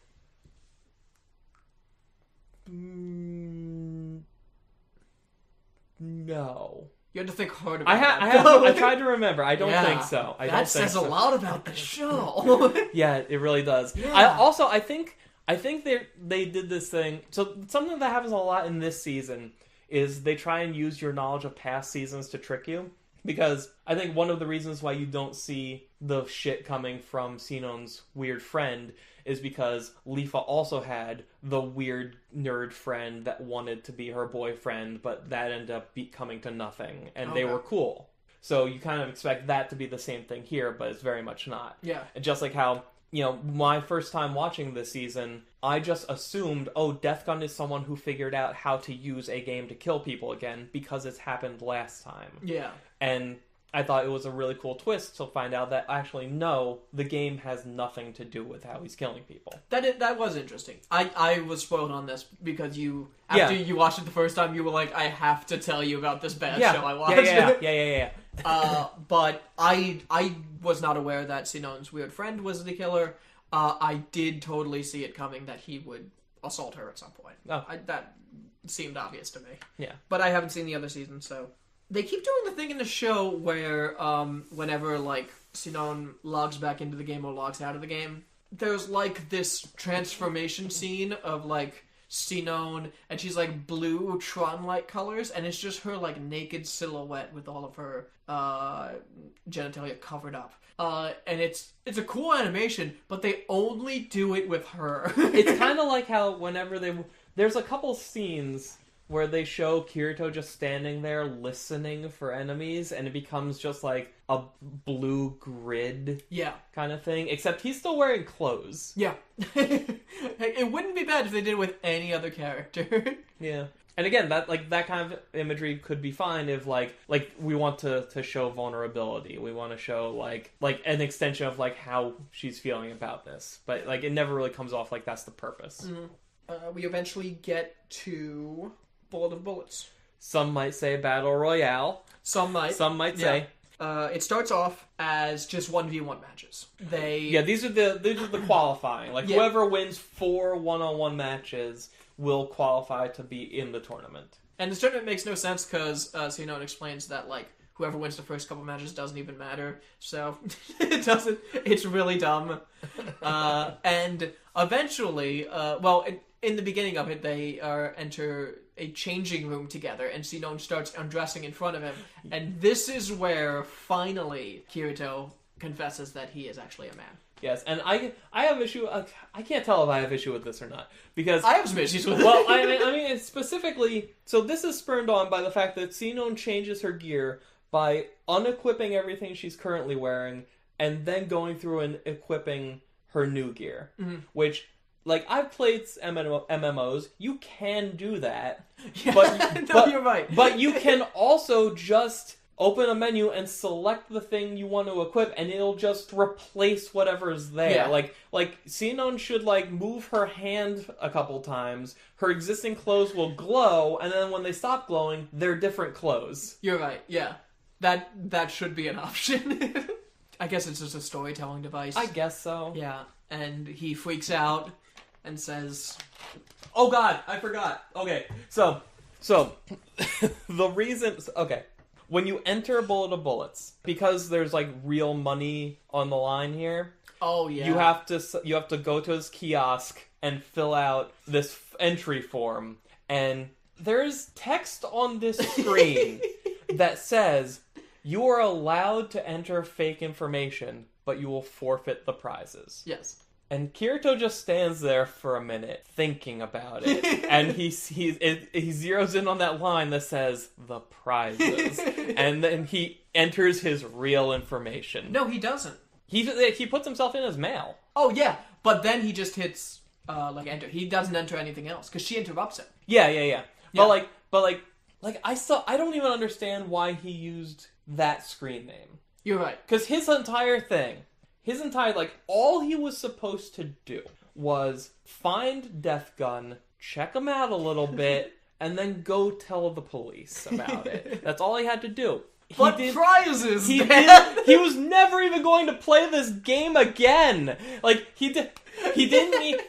No. You had to think hard about I tried to remember. I don't think so. That says a lot about the show. Yeah, it really does. Yeah. I think they did this thing. So something that happens a lot in this season is they try and use your knowledge of past seasons to trick you. Because I think one of the reasons why you don't see the shit coming from Sinon's weird friend is because Leafa also had the weird nerd friend that wanted to be her boyfriend, but that ended up coming to nothing, and they were cool. So you kind of expect that to be the same thing here, but it's very much not. Yeah. And just like how, you know, my first time watching this season, I just assumed, Death Gun is someone who figured out how to use a game to kill people again because it's happened last time. Yeah. And I thought it was a really cool twist to find out that actually, no, the game has nothing to do with how he's killing people. That was interesting. I was spoiled on this because after you watched it the first time, you were like, I have to tell you about this bad show I watched. Yeah. But I was not aware that Sinon's weird friend was the killer. I did totally see it coming that he would assault her at some point. Oh. That seemed obvious to me. Yeah. But I haven't seen the other season, so... They keep doing the thing in the show where whenever, like, Sinon logs back into the game or logs out of the game, there's, like, this transformation scene of, like, Sinon, and she's, like, blue Tron-like colors, and it's just her, like, naked silhouette with all of her genitalia covered up. And it's a cool animation, but they only do it with her. It's kind of like how whenever there's a couple scenes where they show Kirito just standing there listening for enemies, and it becomes just like a blue grid kind of thing, except he's still wearing clothes. Yeah. It wouldn't be bad if they did it with any other character. Yeah. And again, that kind of imagery could be fine if like we want to show vulnerability. We want to show like an extension of like how she's feeling about this. But like it never really comes off like that's the purpose. Mm-hmm. We eventually get to Bullet of Bullets. Some might say Battle Royale. Some might say. It starts off as just 1v1 matches. These are the qualifying. Like whoever wins 4 1-on-1 matches will qualify to be in the tournament. And this tournament makes no sense because Sinon explains that like whoever wins the first couple matches doesn't even matter. So it doesn't. It's really dumb. And eventually, in the beginning of it, they enter a changing room together, and Sinon starts undressing in front of him. And this is where, finally, Kirito confesses that he is actually a man. Yes, and I have issue... I can't tell if I have issue with this or not, because... I have some issues with it. Well, I mean, specifically... So this is spurned on by the fact that Sinon changes her gear by unequipping everything she's currently wearing, and then going through and equipping her new gear. Mm-hmm. Which... Like, I've played MMOs. You can do that. Yeah. But you're right. But you can also just open a menu and select the thing you want to equip, and it'll just replace whatever's there. Yeah. Like Xenon should like move her hand a couple times. Her existing clothes will glow, and then when they stop glowing, they're different clothes. You're right. Yeah, that should be an option. I guess it's just a storytelling device. I guess so. Yeah, and he freaks out and says, Oh God, I forgot. Okay, so the reason. Okay, when you enter Bullet of Bullets, because there's like real money on the line here. "Oh yeah, You have to go to his kiosk and fill out this entry form, and there's text on this screen that says you are allowed to enter fake information, but you will forfeit the prizes." Yes. And Kirito just stands there for a minute thinking about it, and he zeroes in on that line that says the prizes, and then he enters his real information. No, he doesn't. He puts himself in as male. Oh yeah, but then he just hits like enter. He doesn't enter anything else because she interrupts him. Yeah. Yeah. But I don't even understand why he used that screen name. You're right. Because his entire, all he was supposed to do was find Death Gun, check him out a little bit, and then go tell the police about it. That's all he had to do. Prizes, He man! he was never even going to play this game again. Like, he didn't need,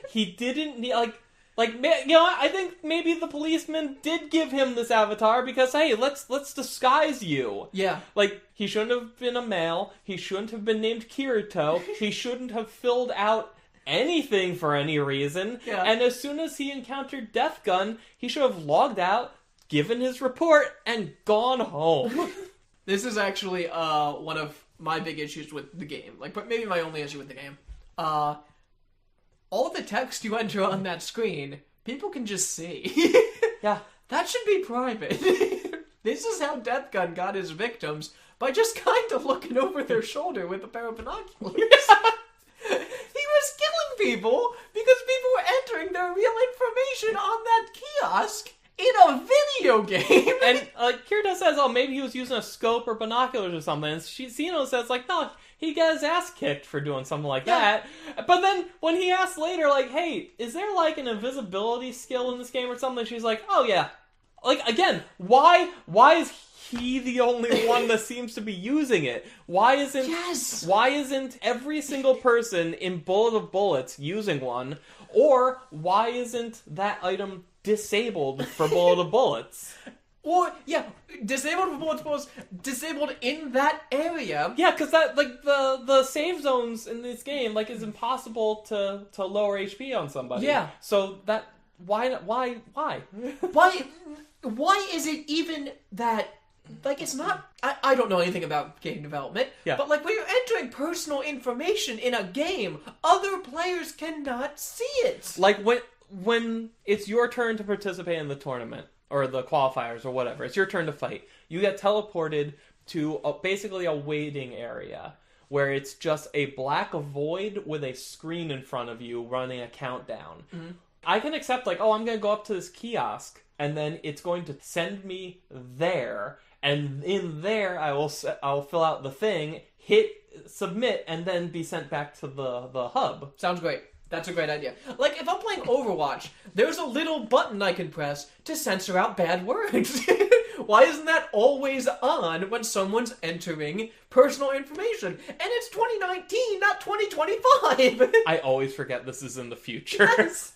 I think maybe the policeman did give him this avatar because, hey, let's disguise you. Yeah. Like, he shouldn't have been a male. He shouldn't have been named Kirito. He shouldn't have filled out anything for any reason. Yeah. And as soon as he encountered Death Gun, he should have logged out, given his report, and gone home. This is actually one of my big issues with the game. But maybe my only issue with the game. All the text you enter on that screen, people can just see. Yeah. That should be private. This is how Death Gun got his victims, by just kind of looking over their shoulder with a pair of binoculars. He was killing people because people were entering their real information on that kiosk in a video game. And Kirito says, oh, maybe he was using a scope or binoculars or something. And Xeno says, no, he got his ass kicked for doing something like that. But then when he asks later, hey, is there an invisibility skill in this game or something? She's like, oh yeah. Again, why is he the only one that seems to be using it? Why isn't every single person in Bullet of Bullets using one? Or why isn't that item disabled for Bullet of Bullets? Or, yeah, disabled for Bullet of Bullets, disabled in that area. Yeah, because that, the save zones in this game, is impossible to lower HP on somebody. Yeah. So that, why? Why is it even that, it's not, I don't know anything about game development, but, when you're entering personal information in a game, other players cannot see it. When it's your turn to participate in the tournament, or the qualifiers, or whatever, it's your turn to fight, you get teleported to basically a waiting area, where it's just a black void with a screen in front of you running a countdown. Mm-hmm. I can accept, I'm going to go up to this kiosk, and then it's going to send me there, and in there I'll fill out the thing, hit submit, and then be sent back to the hub. Sounds great. That's a great idea. If I'm playing Overwatch, there's a little button I can press to censor out bad words. Why isn't that always on when someone's entering personal information? And it's 2019, not 2025! I always forget this is in the future. Yes!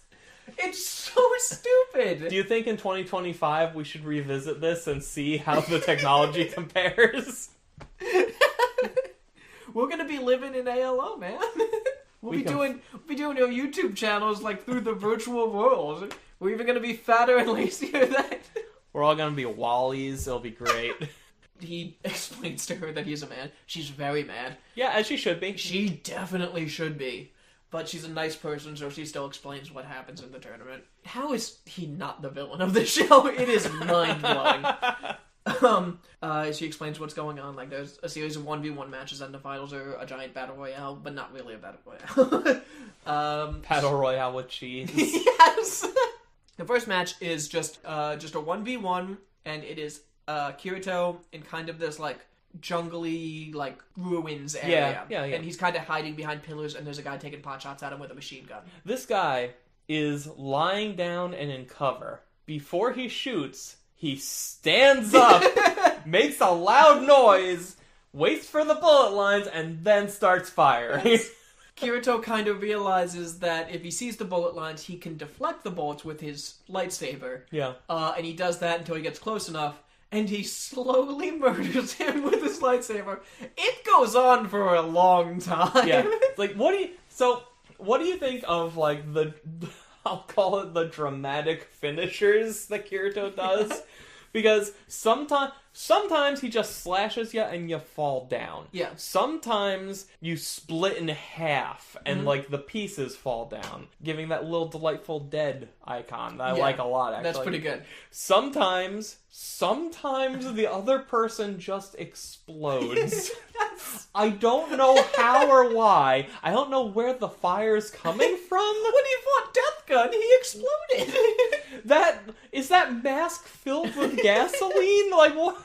It's so stupid! Do you think in 2025 we should revisit this and see how the technology compares? We're gonna be living in ALO, man. We'll be doing our YouTube channels through the virtual world. We're even gonna be fatter and lazier than. We're all gonna be Wallies. It'll be great. He explains to her that he's a man. She's very mad. Yeah, as she should be. She definitely should be. But she's a nice person, so she still explains what happens in the tournament. How is he not the villain of the show? It is mind-blowing. She explains what's going on. There's a series of 1v1 matches, and the finals are a giant battle royale, but not really a battle royale. Battle royale with cheese. Yes! The first match is just a 1v1, and it is Kirito in kind of this like jungly like ruins area. Yeah. And he's kind of hiding behind pillars, and there's a guy taking pot shots at him with a machine gun. This guy is lying down and in cover. Before he shoots, he stands up, makes a loud noise, waits for the bullet lines, and then starts firing. Kirito kind of realizes that if he sees the bullet lines, he can deflect the bullets with his lightsaber. Yeah. And he does that until he gets close enough, and he slowly murders him with his lightsaber. It goes on for a long time. Yeah. Like, what do you think of, like, I'll call it the dramatic finishers that Kirito does? Because sometimes he just slashes you and you fall down. Yeah. Sometimes you split in half and like the pieces fall down, giving that little delightful dead icon that I like a lot, actually. That's pretty good. Sometimes the other person just explodes. I don't know how or why. I don't know where the fire's coming from. When he fought Death Gun, he exploded. Is that mask filled with gasoline? Like, what?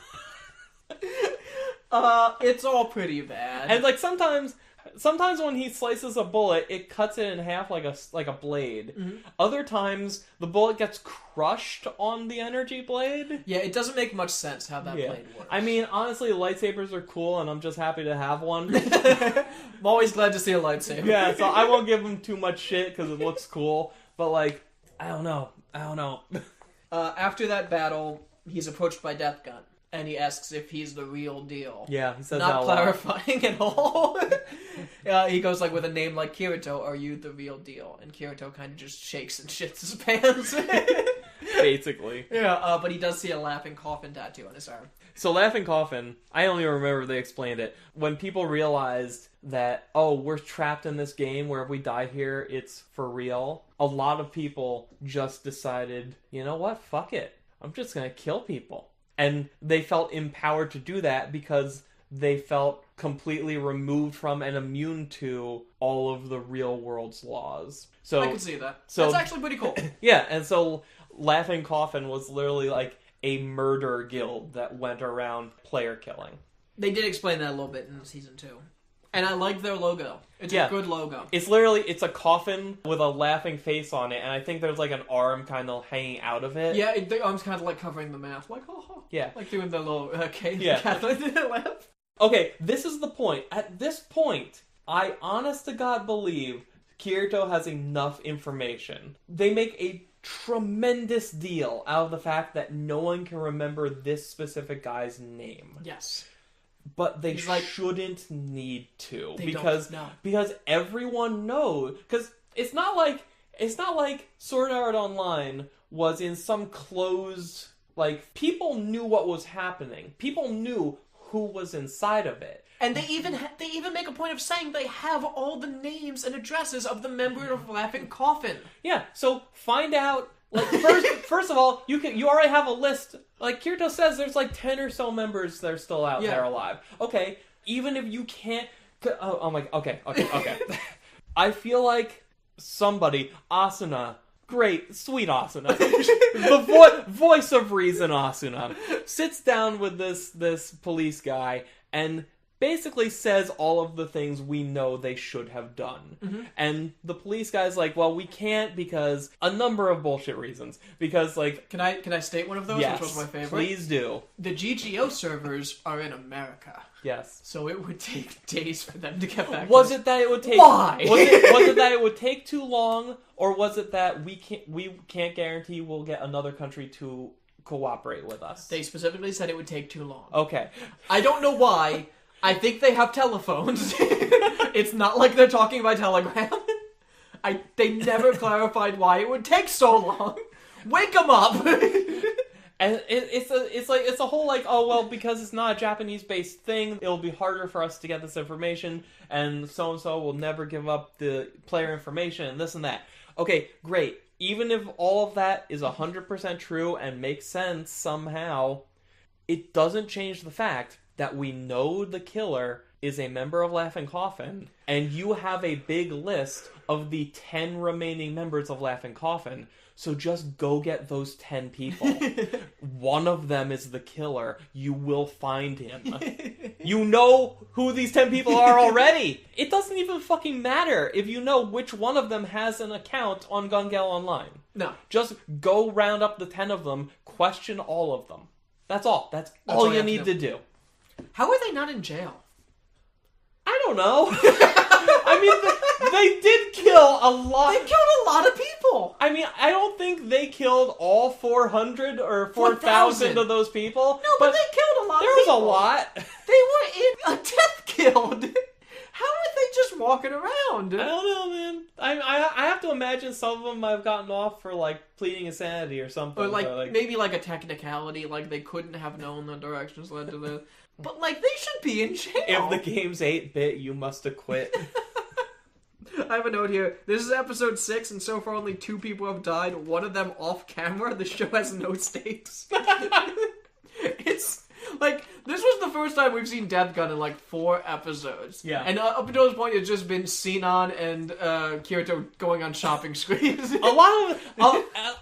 It's all pretty bad. And like sometimes when he slices a bullet, it cuts it in half like a blade. Mm-hmm. Other times the bullet gets crushed on the energy blade. Yeah, it doesn't make much sense how that blade works. I mean, honestly, lightsabers are cool, and I'm just happy to have one. I'm always glad to see a lightsaber. Yeah, so I won't give him too much shit because it looks cool. But like, I don't know. After that battle, he's approached by Death Gun, and he asks if he's the real deal. Yeah, he says not clarifying at all. He goes like, with a name like Kirito, are you the real deal? And Kirito kind of just shakes and shits his pants. Basically. Yeah, but he does see a laughing coffin tattoo on his arm. So Laughing Coffin, I only remember they explained it. When people realized that, oh, we're trapped in this game where if we die here, it's for real, a lot of people just decided, you know what, fuck it. I'm just gonna kill people. And they felt empowered to do that because they felt completely removed from and immune to all of the real world's laws. So I can see that. That's actually pretty cool. Yeah, and so Laughing Coffin was literally like a murder guild that went around player killing. They did explain that a little bit in season 2. And I like their logo. It's a good logo. It's a coffin with a laughing face on it, and I think there's like an arm kind of hanging out of it. Yeah, the arm's kind of like covering the mouth. Like, oh. Yeah. Like doing the little yeah. laugh. Okay, this is the point. At this point, I honest to God believe Kirito has enough information. They make a tremendous deal out of the fact that no one can remember this specific guy's name. Yes. But they shouldn't need to because everyone knows. Because it's not like Sword Art Online was in some closed, like, people knew what was happening. People knew who was inside of it. And they even make a point of saying they have all the names and addresses of the member of Laughing Coffin. Yeah, so find out. Like first of all, you already have a list. Like Kirito says, there's like 10 or so members that are still out there alive. Okay, even if you can't. Oh my. Okay. I feel like somebody, Asuna, great, sweet Asuna, the voice of reason, Asuna, sits down with this police guy and basically says all of the things we know they should have done. Mm-hmm. And the police guy's like, well, we can't because a number of bullshit reasons. Because, like... Can I state one of those, yes, which was my favorite? Please do. The GGO servers are in America. Yes. So it would take days for them to get back. Was it that it would take... Why? Was it that it would take too long, or was it that we can't guarantee we'll get another country to cooperate with us? They specifically said it would take too long. Okay. I don't know why... I think they have telephones. It's not like they're talking by telegram. They never clarified why it would take so long. Wake them up! And it's a whole like, oh well, because it's not a Japanese based thing, it'll be harder for us to get this information, and so will never give up the player information and this and that. Okay, great. Even if all of that is 100% true and makes sense somehow, it doesn't change the fact that we know the killer is a member of Laughing Coffin, and you have a big list of the 10 remaining members of Laughing Coffin, so just go get those 10 people. One of them is the killer. You will find him. You know who these 10 people are already. It doesn't even fucking matter if you know which one of them has an account on Gun Gale Online. No. Just go round up the 10 of them, question all of them. That's all. That's all you need to do. How are they not in jail? I don't know. I mean, they did kill a lot. They killed a lot of people. I mean, I don't think they killed all 400 or 4,000 of those people. No, but they killed a lot of people. There was a lot. They were in a death guild. How are they just walking around? I don't know, man. I have to imagine some of them might have gotten off for, like, pleading insanity or something. Or, like, maybe, like, a technicality, like, they couldn't have known the directions led to this. But, like, they should be in jail. If the game's 8-bit, you must acquit. I have a note here. This is episode 6, and so far only 2 people have died. One of them off camera. The show has no stakes. It's, like, this was the first time we've seen Death Gun in, like, 4 episodes. Yeah. And up until this point, it's just been Sinon and Kirito going on shopping sprees. A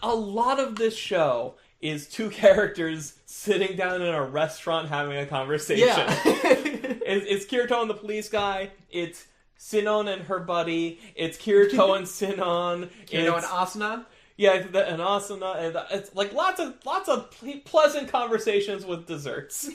lot of this show is 2 characters sitting down in a restaurant having a conversation. Yeah. It's Kirito and the police guy. It's Sinon and her buddy. It's Kirito and Sinon. Kirito and Asuna. Yeah, and Asuna. And it's like lots of pleasant conversations with desserts.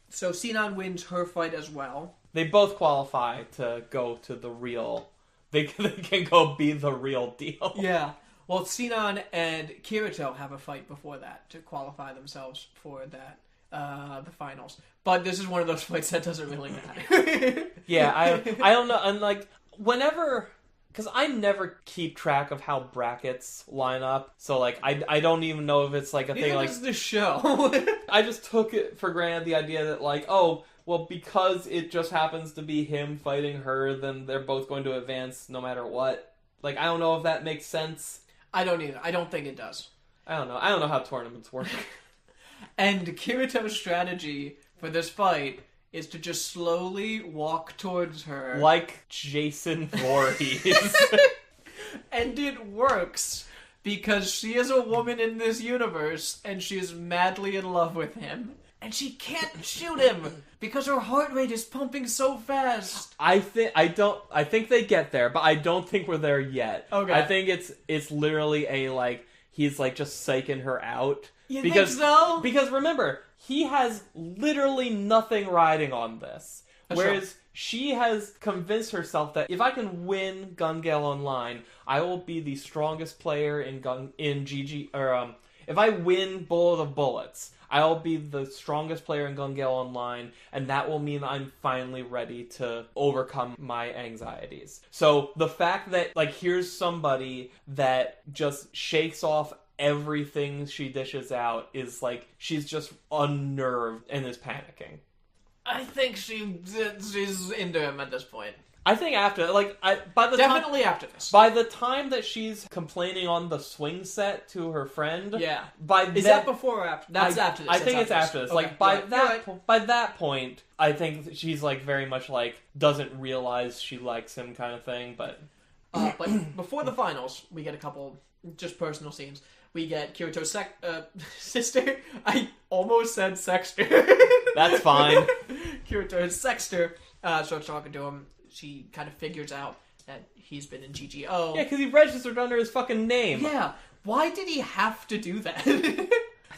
So Sinon wins her fight as well. They both qualify to go to the real. They can go be the real deal. Yeah. Well, Sinon and Kirito have a fight before that to qualify themselves for that, the finals. But this is one of those fights that doesn't really matter. Yeah, I don't know. And like, whenever... Because I never keep track of how brackets line up. So, like, I don't even know if it's, like, a thing, like... Neither does the show. I just took it for granted, the idea that, like, oh, well, because it just happens to be him fighting her, then they're both going to advance no matter what. Like, I don't know if that makes sense. I don't either. I don't think it does. I don't know how tournaments work. And Kirito's strategy for this fight is to just slowly walk towards her. Like Jason Voorhees. And it works, because she is a woman in this universe, and she is madly in love with him. And she can't shoot him, because her heart rate is pumping so fast. I think they get there, but I don't think we're there yet. Okay. I think it's literally a, like, he's, like, just psyching her out. You think so? Because remember, he has literally nothing riding on this. Whereas she has convinced herself that if I can win Gun Gale Online, I will be the strongest player in GG, or if I win Bullet of Bullets, I'll be the strongest player in Gun Gale Online, and that will mean I'm finally ready to overcome my anxieties. So the fact that, like, here's somebody that just shakes off everything she dishes out is, like, she's just unnerved and is panicking. I think she's into him at this point. I think after, like, Definitely after this. By the time that she's complaining on the swing set to her friend, Yeah. Is that before or after? That's after this. I think it's after this. Okay, Like, by that point, I think she's, like, very much, like, doesn't realize she likes him kind of thing, but... But before the finals, we get a couple just personal scenes. We get Kirito's sister. I almost said sexter. That's fine. Kirito's sexter starts talking to him. She kind of figures out that he's been in GGO. Yeah, because he registered under his fucking name. Yeah. Why did he have to do that? I think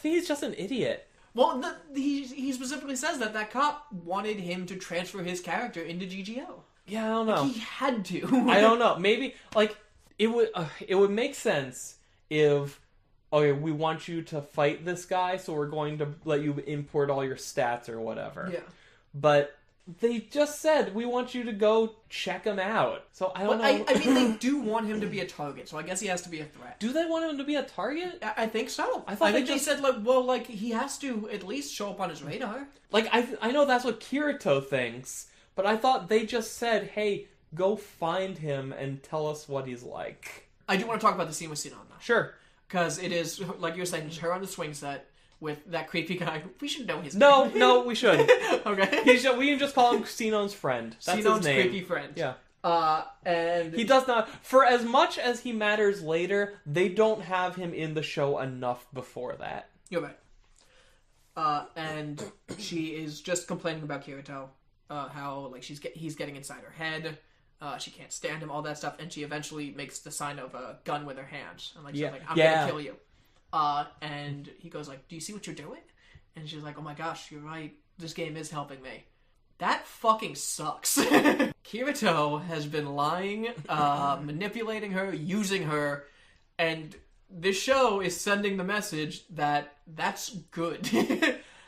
he's just an idiot. Well, he specifically says that cop wanted him to transfer his character into GGO. Yeah, I don't know. Like, he had to. I don't know. Maybe, like, it would make sense if, okay, we want you to fight this guy, so we're going to let you import all your stats or whatever. Yeah. But they just said, we want you to go check him out. So I don't know. I mean, they do want him to be a target, so I guess he has to be a threat. Do they want him to be a target? I think so. I think they said, like, well, like, he has to at least show up on his radar. Like, I know that's what Kirito thinks, but I thought they just said, hey, go find him and tell us what he's like. I do want to talk about the scene with Sinon, though. Sure. Because it is, like you were saying, it's her on the swing set with that creepy guy. We should know his No, name. no, we should. Okay. We can just call him Xenon's friend. That's Xenon's his name. creepy friend. Yeah. And He does not... For as much as he matters later, they don't have him in the show enough before that. You're right. And she is just complaining about Kirito, how like he's getting inside her head. She can't stand him, all that stuff, and she eventually makes the sign of a gun with her hand, and like she's like, "I'm gonna kill you." And he goes like, "Do you see what you're doing?" And she's like, "Oh my gosh, you're right. This game is helping me." That fucking sucks. Kirito has been lying, manipulating her, using her, and this show is sending the message that that's good.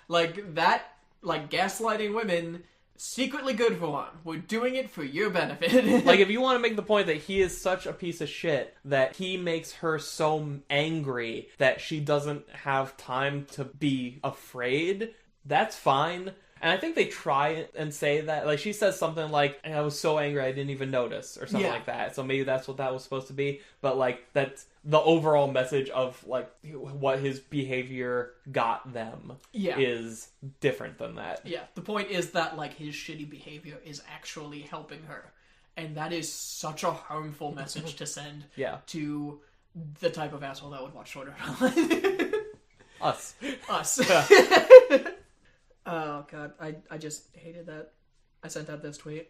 Like, gaslighting women, secretly good for one. We're doing it for your benefit. Like, if you want to make the point that he is such a piece of shit that he makes her so angry that she doesn't have time to be afraid, that's fine. And I think they try and say that. Like, she says something like, I was so angry I didn't even notice, or something like that. So maybe that's what that was supposed to be. But, like, that's the overall message of, like, what his behavior got them is different than that. Yeah, the point is that, like, his shitty behavior is actually helping her. And that is such a harmful message to send to the type of asshole that would watch Sword Art Online. Us. Oh, God. I just hated that. I sent out this tweet.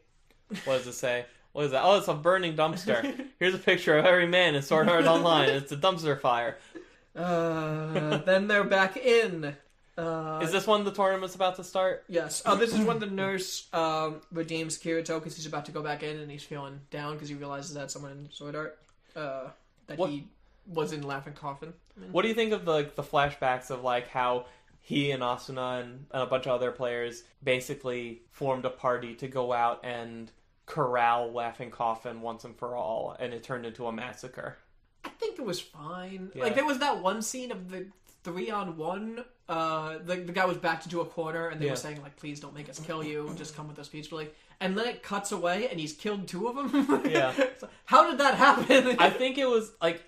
What does it say? What is that? Oh, it's a burning dumpster. Here's a picture of every man in Sword Art Online. It's a dumpster fire. Then they're back in. Is this when the tournament's about to start? Yes. This is when the nurse redeems Kirito because he's about to go back in and he's feeling down because he realizes that someone in Sword Art he was in Laughing Coffin. What do you think of the flashbacks of like how he and Asuna and a bunch of other players basically formed a party to go out and corral Laughing Coffin once and for all, and it turned into a massacre? I think it was fine. Yeah. Like, there was that one scene of the 3-on-1. The guy was backed into a corner, and they were saying, like, please don't make us kill you, just come with us peacefully. And then it cuts away, and he's killed 2 of them. Yeah. So, how did that happen? I think it was, like,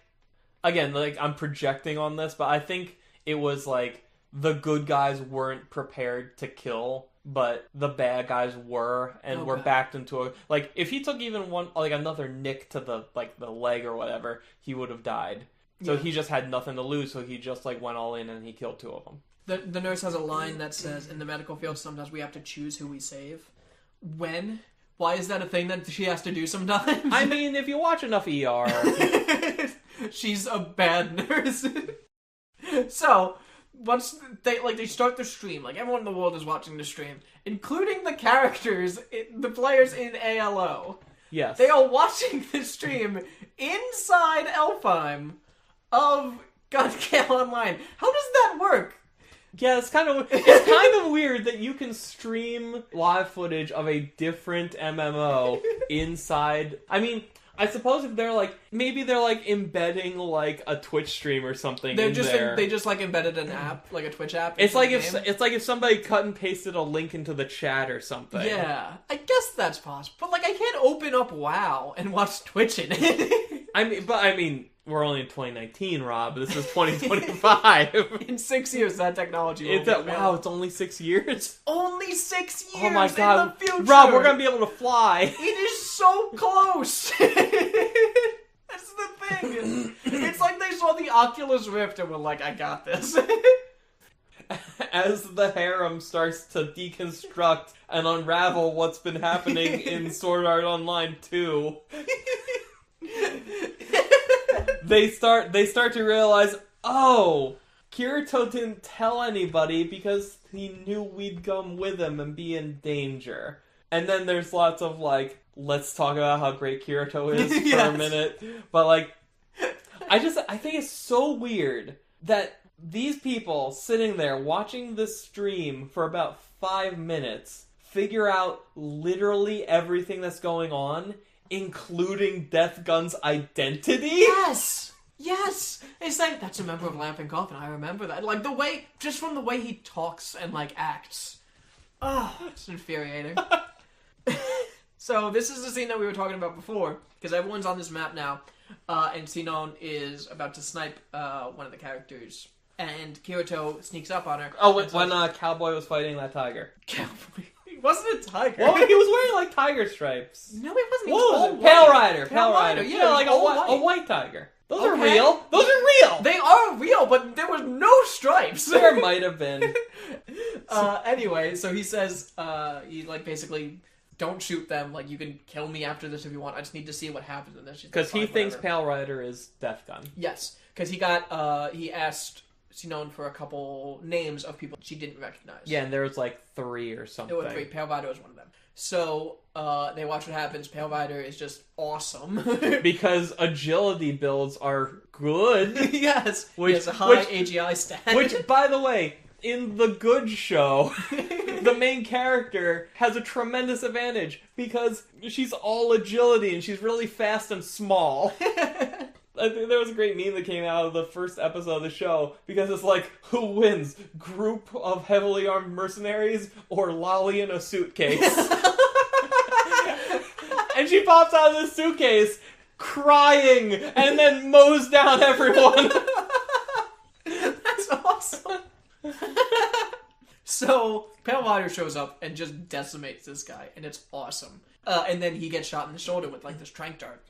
again, like, I'm projecting on this, but I think it was, like, the good guys weren't prepared to kill, but the bad guys were, and were backed into a... Like, if he took even one, like, another nick to the, like, the leg or whatever, he would have died. So he just had nothing to lose, so he just, like, went all in and he killed 2 of them. The nurse has a line that says, in the medical field, sometimes we have to choose who we save. When? Why is that a thing that she has to do sometimes? I mean, if you watch enough ER... She's a bad nurse. So... once they start the stream, like everyone in the world is watching the stream, including the characters, the players in ALO. Yes. They are watching the stream inside Elfheim of Gun Online. How does that work? Yeah, it's kind of weird that you can stream live footage of a different MMO inside. I mean, I suppose if they're like, maybe they're like embedding like a Twitch stream or something. They just like embedded an app, like a Twitch app. It's like if somebody cut and pasted a link into the chat or something. Yeah, I guess that's possible. But like, I can't open up WoW and watch Twitch in it. I mean, we're only in 2019, Rob. This is 2025. In 6 years, that technology will be wow, it's only 6 years? Only 6 years oh my God. in the future! Rob, we're gonna be able to fly! It is so close! That's the thing! It's like they saw the Oculus Rift and were like, I got this. As the harem starts to deconstruct and unravel what's been happening in Sword Art Online 2... They start to realize, oh, Kirito didn't tell anybody because he knew we'd come with him and be in danger. And then there's lots of, like, let's talk about how great Kirito is for a minute. But, like, I think it's so weird that these people sitting there watching this stream for about 5 minutes figure out literally everything that's going on, including Death Gun's identity? Yes! Yes! It's like, that's a member of Laughing Coffin, I remember that. Like, just from the way he talks and, like, acts. Oh, it's infuriating. So, this is the scene that we were talking about before, because everyone's on this map now, and Sinon is about to snipe one of the characters and Kirito sneaks up on her. Oh, and when says, Cowboy was fighting that tiger. Cowboy. He wasn't a tiger. Well, he was wearing like tiger stripes. No, he wasn't. He What was all it? white. Pale Rider. Pale Rider, yeah, like all a white tiger. Those are Okay. real. Those are real. They are real, but there was no stripes. There might have been. Anyway, so he says, he like basically, don't shoot them. Like, you can kill me after this if you want. I just need to see what happens. And then she's like, Because he "Fine, thinks whatever." Pale Rider is Death Gun. Yes, because he asked Sinon for a couple names of people she didn't recognize. Yeah, and there was like 3 or something. There were 3. Pale Rider was one of them. So, they watch what happens. Pale Rider is just awesome. Because agility builds are good. Yes. Which- He has a high which- AGI stat. Which, by the way, in the good show, the main character has a tremendous advantage because she's all agility and she's really fast and small. I think there was a great meme that came out of the first episode of the show because it's like, who wins? Group of heavily armed mercenaries or Lolly in a suitcase? And she pops out of the suitcase crying and then mows down everyone. That's awesome. So, Pale Rider shows up and just decimates this guy, and it's awesome. And then he gets shot in the shoulder with, like, this trank dart.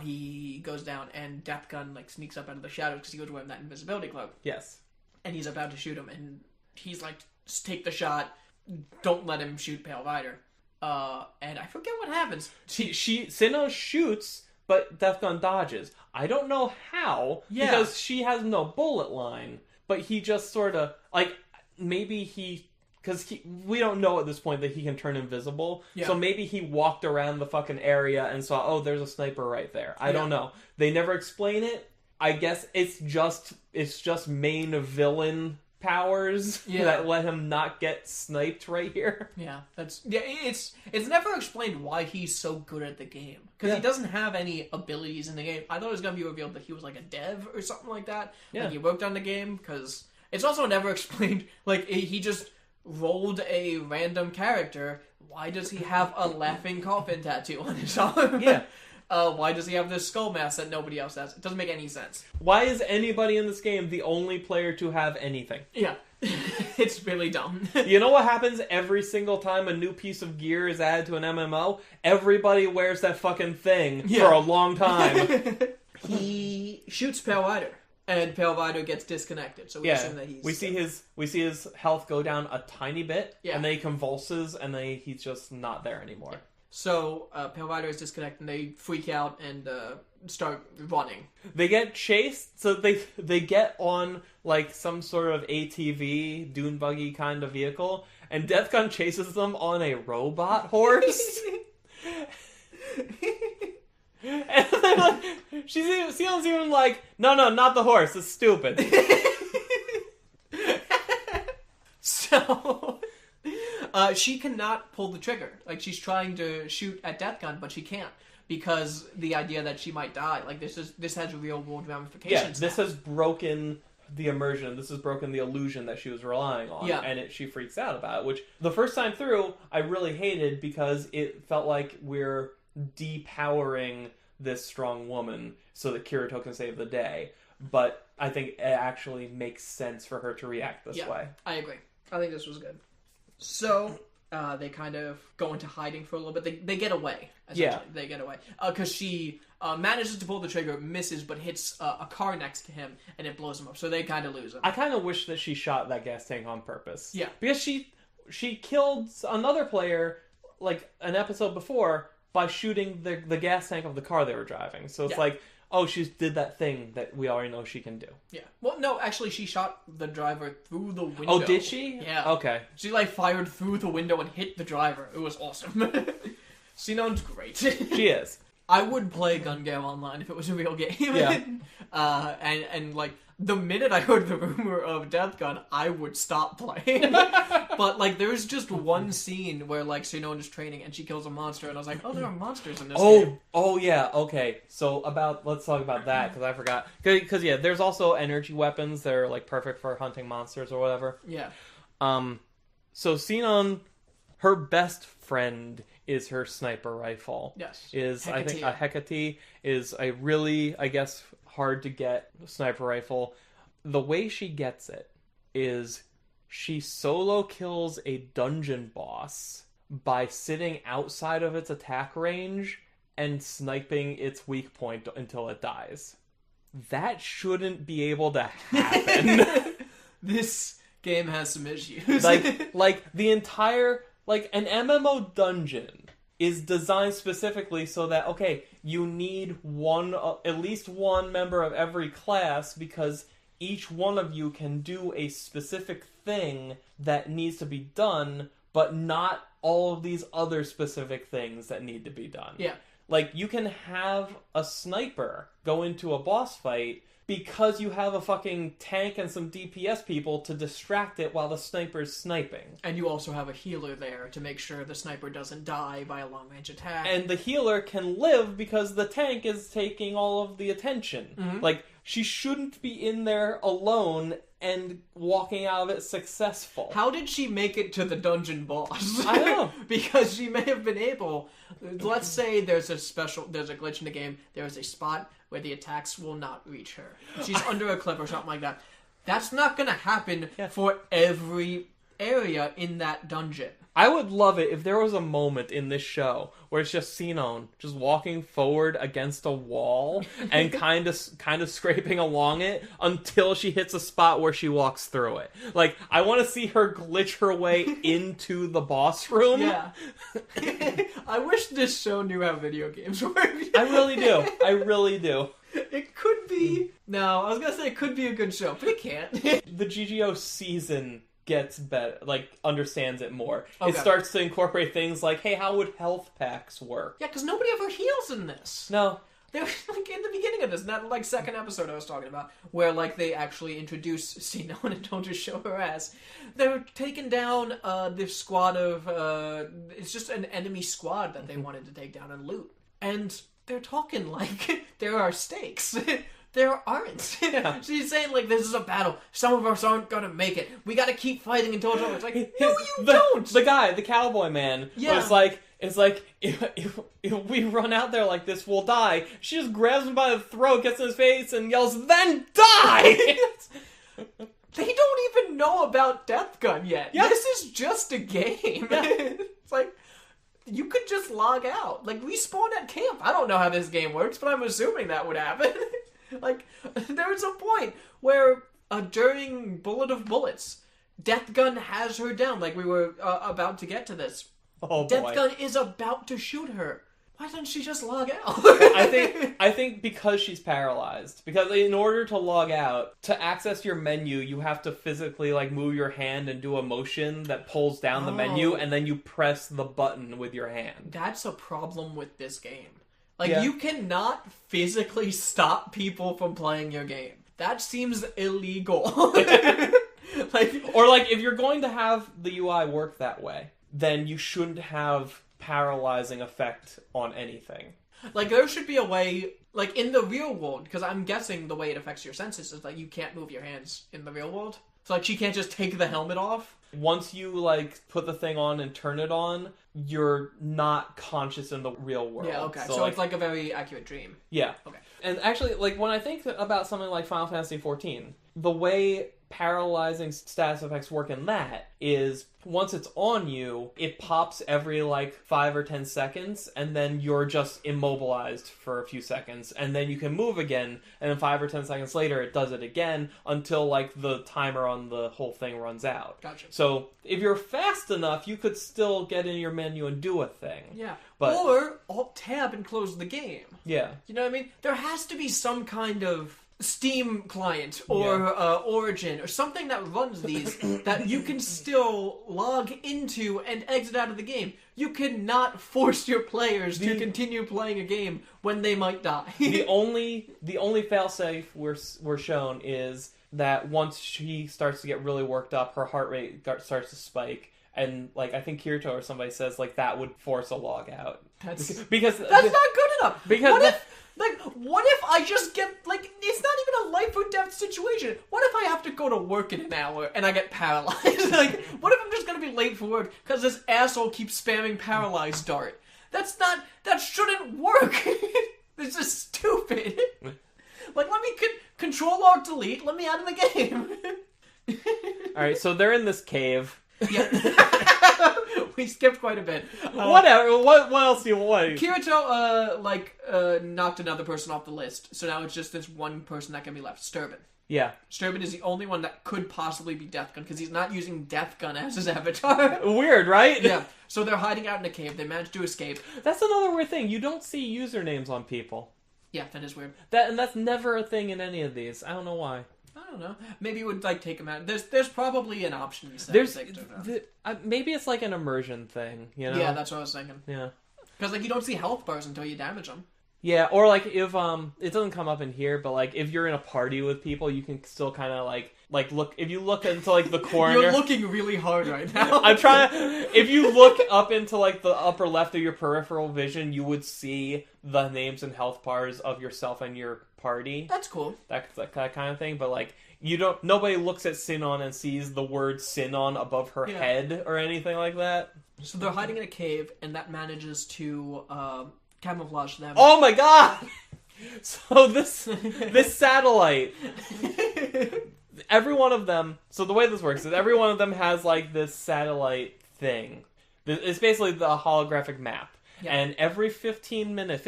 He goes down, and Death Gun, like, sneaks up out of the shadows because he was wearing that invisibility cloak. Yes. And he's about to shoot him, and he's like, just take the shot. Don't let him shoot Pale Rider. And I forget what happens. Sinnoh shoots, but Death Gun dodges. I don't know how, because she has no bullet line, but he just sort of, like, maybe because we don't know at this point that he can turn invisible, so maybe he walked around the fucking area and saw, oh, there's a sniper right there. I don't know. They never explain it. I guess it's just main villain powers that let him not get sniped right here. Yeah, it's never explained why he's so good at the game because he doesn't have any abilities in the game. I thought it was gonna be revealed that he was like a dev or something like that. Yeah, like he worked on the game because it's also never explained. Like he just rolled a random character. Why does he have a laughing coffin tattoo on his arm? Yeah. Why does he have this skull mask that nobody else has? It doesn't make any sense. Why is anybody in this game the only player to have anything? Yeah. It's really dumb. You know what happens every single time a new piece of gear is added to an MMO? Everybody wears that fucking thing for a long time. He shoots Pale Rider, and Pale Rider gets disconnected. So we assume that he's... We see his health go down a tiny bit, Yeah. and then he convulses, and then he's just not there anymore. Yeah. So Pale Rider is disconnected, and they freak out and start running. They get chased, so they get on like some sort of ATV, dune buggy kind of vehicle, and Death Gun chases them on a robot horse. And then, like, Sion's even like, no, not the horse, it's stupid. So she cannot pull the trigger. Like, she's trying to shoot at Death Gun, but she can't. Because the idea that she might die, like, this has real world ramifications. Yeah, this has broken the immersion. This has broken the illusion that she was relying on. Yeah. And she freaks out about it, which the first time through, I really hated because it felt like we're depowering this strong woman so that Kirito can save the day. But I think it actually makes sense for her to react this way. I agree. I think this was good. So, they kind of go into hiding for a little bit. They get away, essentially. Yeah. They get away. Because she manages to pull the trigger, misses, but hits a car next to him, and it blows him up. So they kind of lose him. I kind of wish that she shot that gas tank on purpose. Yeah. Because she killed another player, like, an episode before by shooting the gas tank of the car they were driving. So it's like, oh, she did that thing that we already know she can do. Yeah. Well, no, actually, she shot the driver through the window. Oh, did she? Yeah. Okay. She, like, fired through the window and hit the driver. It was awesome. Sinon's great. She is. I would play Gun Gale Online if it was a real game. Yeah. And like, the minute I heard the rumor of Death Gun, I would stop playing. But, like, there's just one scene where, like, Sinon is training and she kills a monster, and I was like, oh, there are monsters in this game. Oh, yeah, okay. So, let's talk about that, because I forgot. Because, yeah, there's also energy weapons that are, like, perfect for hunting monsters or whatever. Yeah. So Sinon, her best friend is her sniper rifle. Yes. I think, a Hecate is a really, I guess, hard to get sniper rifle the way she gets it is she solo kills a dungeon boss by sitting outside of its attack range and sniping its weak point until it dies. That shouldn't be able to happen. This game has some issues. like the entire, like, an MMO dungeon is designed specifically so that, okay, you need at least one member of every class, because each one of you can do a specific thing that needs to be done, but not all of these other specific things that need to be done. Yeah. Like, you can have a sniper go into a boss fight because you have a fucking tank and some DPS people to distract it while the sniper's sniping. And you also have a healer there to make sure the sniper doesn't die by a long-range attack. And the healer can live because the tank is taking all of the attention. Mm-hmm. Like, she shouldn't be in there alone and walking out of it successful. How did she make it to the dungeon boss? I don't know. Because she may have been able... Let's say there's a glitch in the game. There's a spot where the attacks will not reach her. She's under a cliff or something like that. That's not going to happen for every area in that dungeon. I would love it if there was a moment in this show where it's just Sinon just walking forward against a wall and kind of scraping along it until she hits a spot where she walks through it. Like, I want to see her glitch her way into the boss room. Yeah. I wish this show knew how video games work. I really do. I really do. It could be... No, I was going to say it could be a good show, but it can't. The GGO season gets better, like, understands it more. Okay. It starts to incorporate things like, hey, how would health packs work? Yeah, because nobody ever heals in this. No. They were, like, in the beginning of this, that, like, second episode I was talking about, where, like, they actually introduce Sinon and don't just show her ass. They were taking down this squad of, it's just an enemy squad that they wanted to take down and loot. And they're talking like there are stakes. There aren't. Yeah. She's saying, like, this is a battle. Some of us aren't gonna make it. We gotta keep fighting until it's over. It's like, no, you don't! The guy, the cowboy man, Yeah. was like, if we run out there like this, we'll die. She just grabs him by the throat, gets in his face, and yells, then die! They don't even know about Death Gun yet. Yeah. This is just a game. Yeah. It's like, you could just log out. Like, we spawn at camp. I don't know how this game works, but I'm assuming that would happen. Like, there was a point where, during Bullet of Bullets, Death Gun has her down. Like, we were about to get to this. Oh, boy. Death Gun is about to shoot her. Why doesn't she just log out? I think because she's paralyzed. Because in order to log out, to access your menu, you have to physically, like, move your hand and do a motion that pulls down the menu, and then you press the button with your hand. That's a problem with this game. Like, Yeah. you cannot physically stop people from playing your game. That seems illegal. Like, Or, like, if you're going to have the UI work that way, then you shouldn't have paralyzing effect on anything. like, there should be a way, like, in the real world, because I'm guessing the way it affects your senses is that you can't move your hands in the real world. So, like, she can't just take the helmet off. Once you, like, put the thing on and turn it on, you're not conscious in the real world. Yeah, okay. So it's like a very accurate dream. Yeah. Okay. And actually, like, when I think about something like Final Fantasy XIV, the way paralyzing status effects work in that is once it's on you, it pops every, like, 5 or 10 seconds, and then you're just immobilized for a few seconds, and then you can move again, and then 5 or 10 seconds later, it does it again until, like, the timer on the whole thing runs out. Gotcha. So, if you're fast enough, you could still get in your menu and do a thing. Yeah. But- Or Alt-Tab and close the game. Yeah. You know what I mean? There has to be some kind of Steam client or Origin or something that runs these that you can still log into and exit out of the game. You cannot force your players to continue playing a game when they might die. the only failsafe we're shown is that once she starts to get really worked up, her heart rate starts to spike, and, like, I think Kirito or somebody says, like, that would force a log out. That's Because not good enough. Because what if I just get, like, it's not even a life or death situation. What if I have to go to work in an hour and I get paralyzed? Like, what if I'm just gonna be late for work because this asshole keeps spamming paralyzed dart? That shouldn't work. This is stupid. Like, let me control Alt Delete. Let me out of the game. All right, so they're in this cave. Yeah. We skipped quite a bit. Whatever. What else do you want? Kirito, knocked another person off the list, so now it's just this one person that can be left. Sturban. Yeah. Sturban is the only one that could possibly be Deathgun, because he's not using Deathgun as his avatar. Weird, right? Yeah. So they're hiding out in a cave. They managed to escape. That's another weird thing. You don't see usernames on people. Yeah, that is weird. That's never a thing in any of these. I don't know why. I don't know. Maybe it would take them out. There's probably an option. Maybe it's like an immersion thing, you know? Yeah, that's what I was thinking. Yeah. Because you don't see health bars until you damage them. Yeah, or if it doesn't come up in here, but if you're in a party with people, you can still kind of look. If you look into the corner, you're looking really hard right now. I'm trying. If you look up into the upper left of your peripheral vision, you would see the names and health bars of yourself and your party. That's cool. That kind of thing, but you don't. Nobody looks at Sinon and sees the word Sinon above her head or anything like that. So they're hiding in a cave, and that manages to camouflage them. Oh my god! So this satellite, every one of them. So the way this works is every one of them has this satellite thing. It's basically the holographic map. Yeah. And every 15 minutes,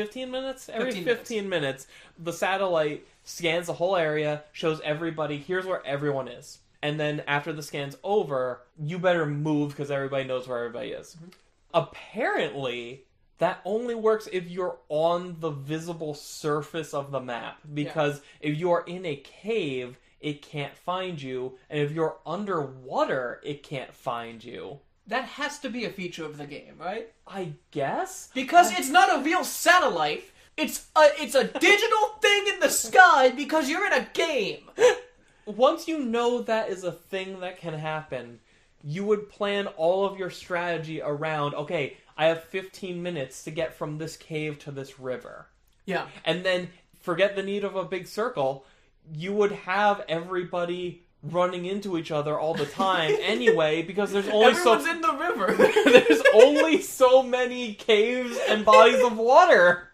the satellite scans the whole area, shows everybody, here's where everyone is. And then after the scan's over, you better move because everybody knows where everybody is. Mm-hmm. Apparently, that only works if you're on the visible surface of the map. Because if you're in a cave, it can't find you. And if you're underwater, it can't find you. That has to be a feature of the game, right? I guess? Because it's not a real satellite. It's a digital thing in the sky because you're in a game. Once you know that is a thing that can happen, you would plan all of your strategy around, okay, I have 15 minutes to get from this cave to this river. Yeah. And then forget the need of a big circle. You would have everybody running into each other all the time anyway, because there's only everyone's in the river. There's only so many caves and bodies of water.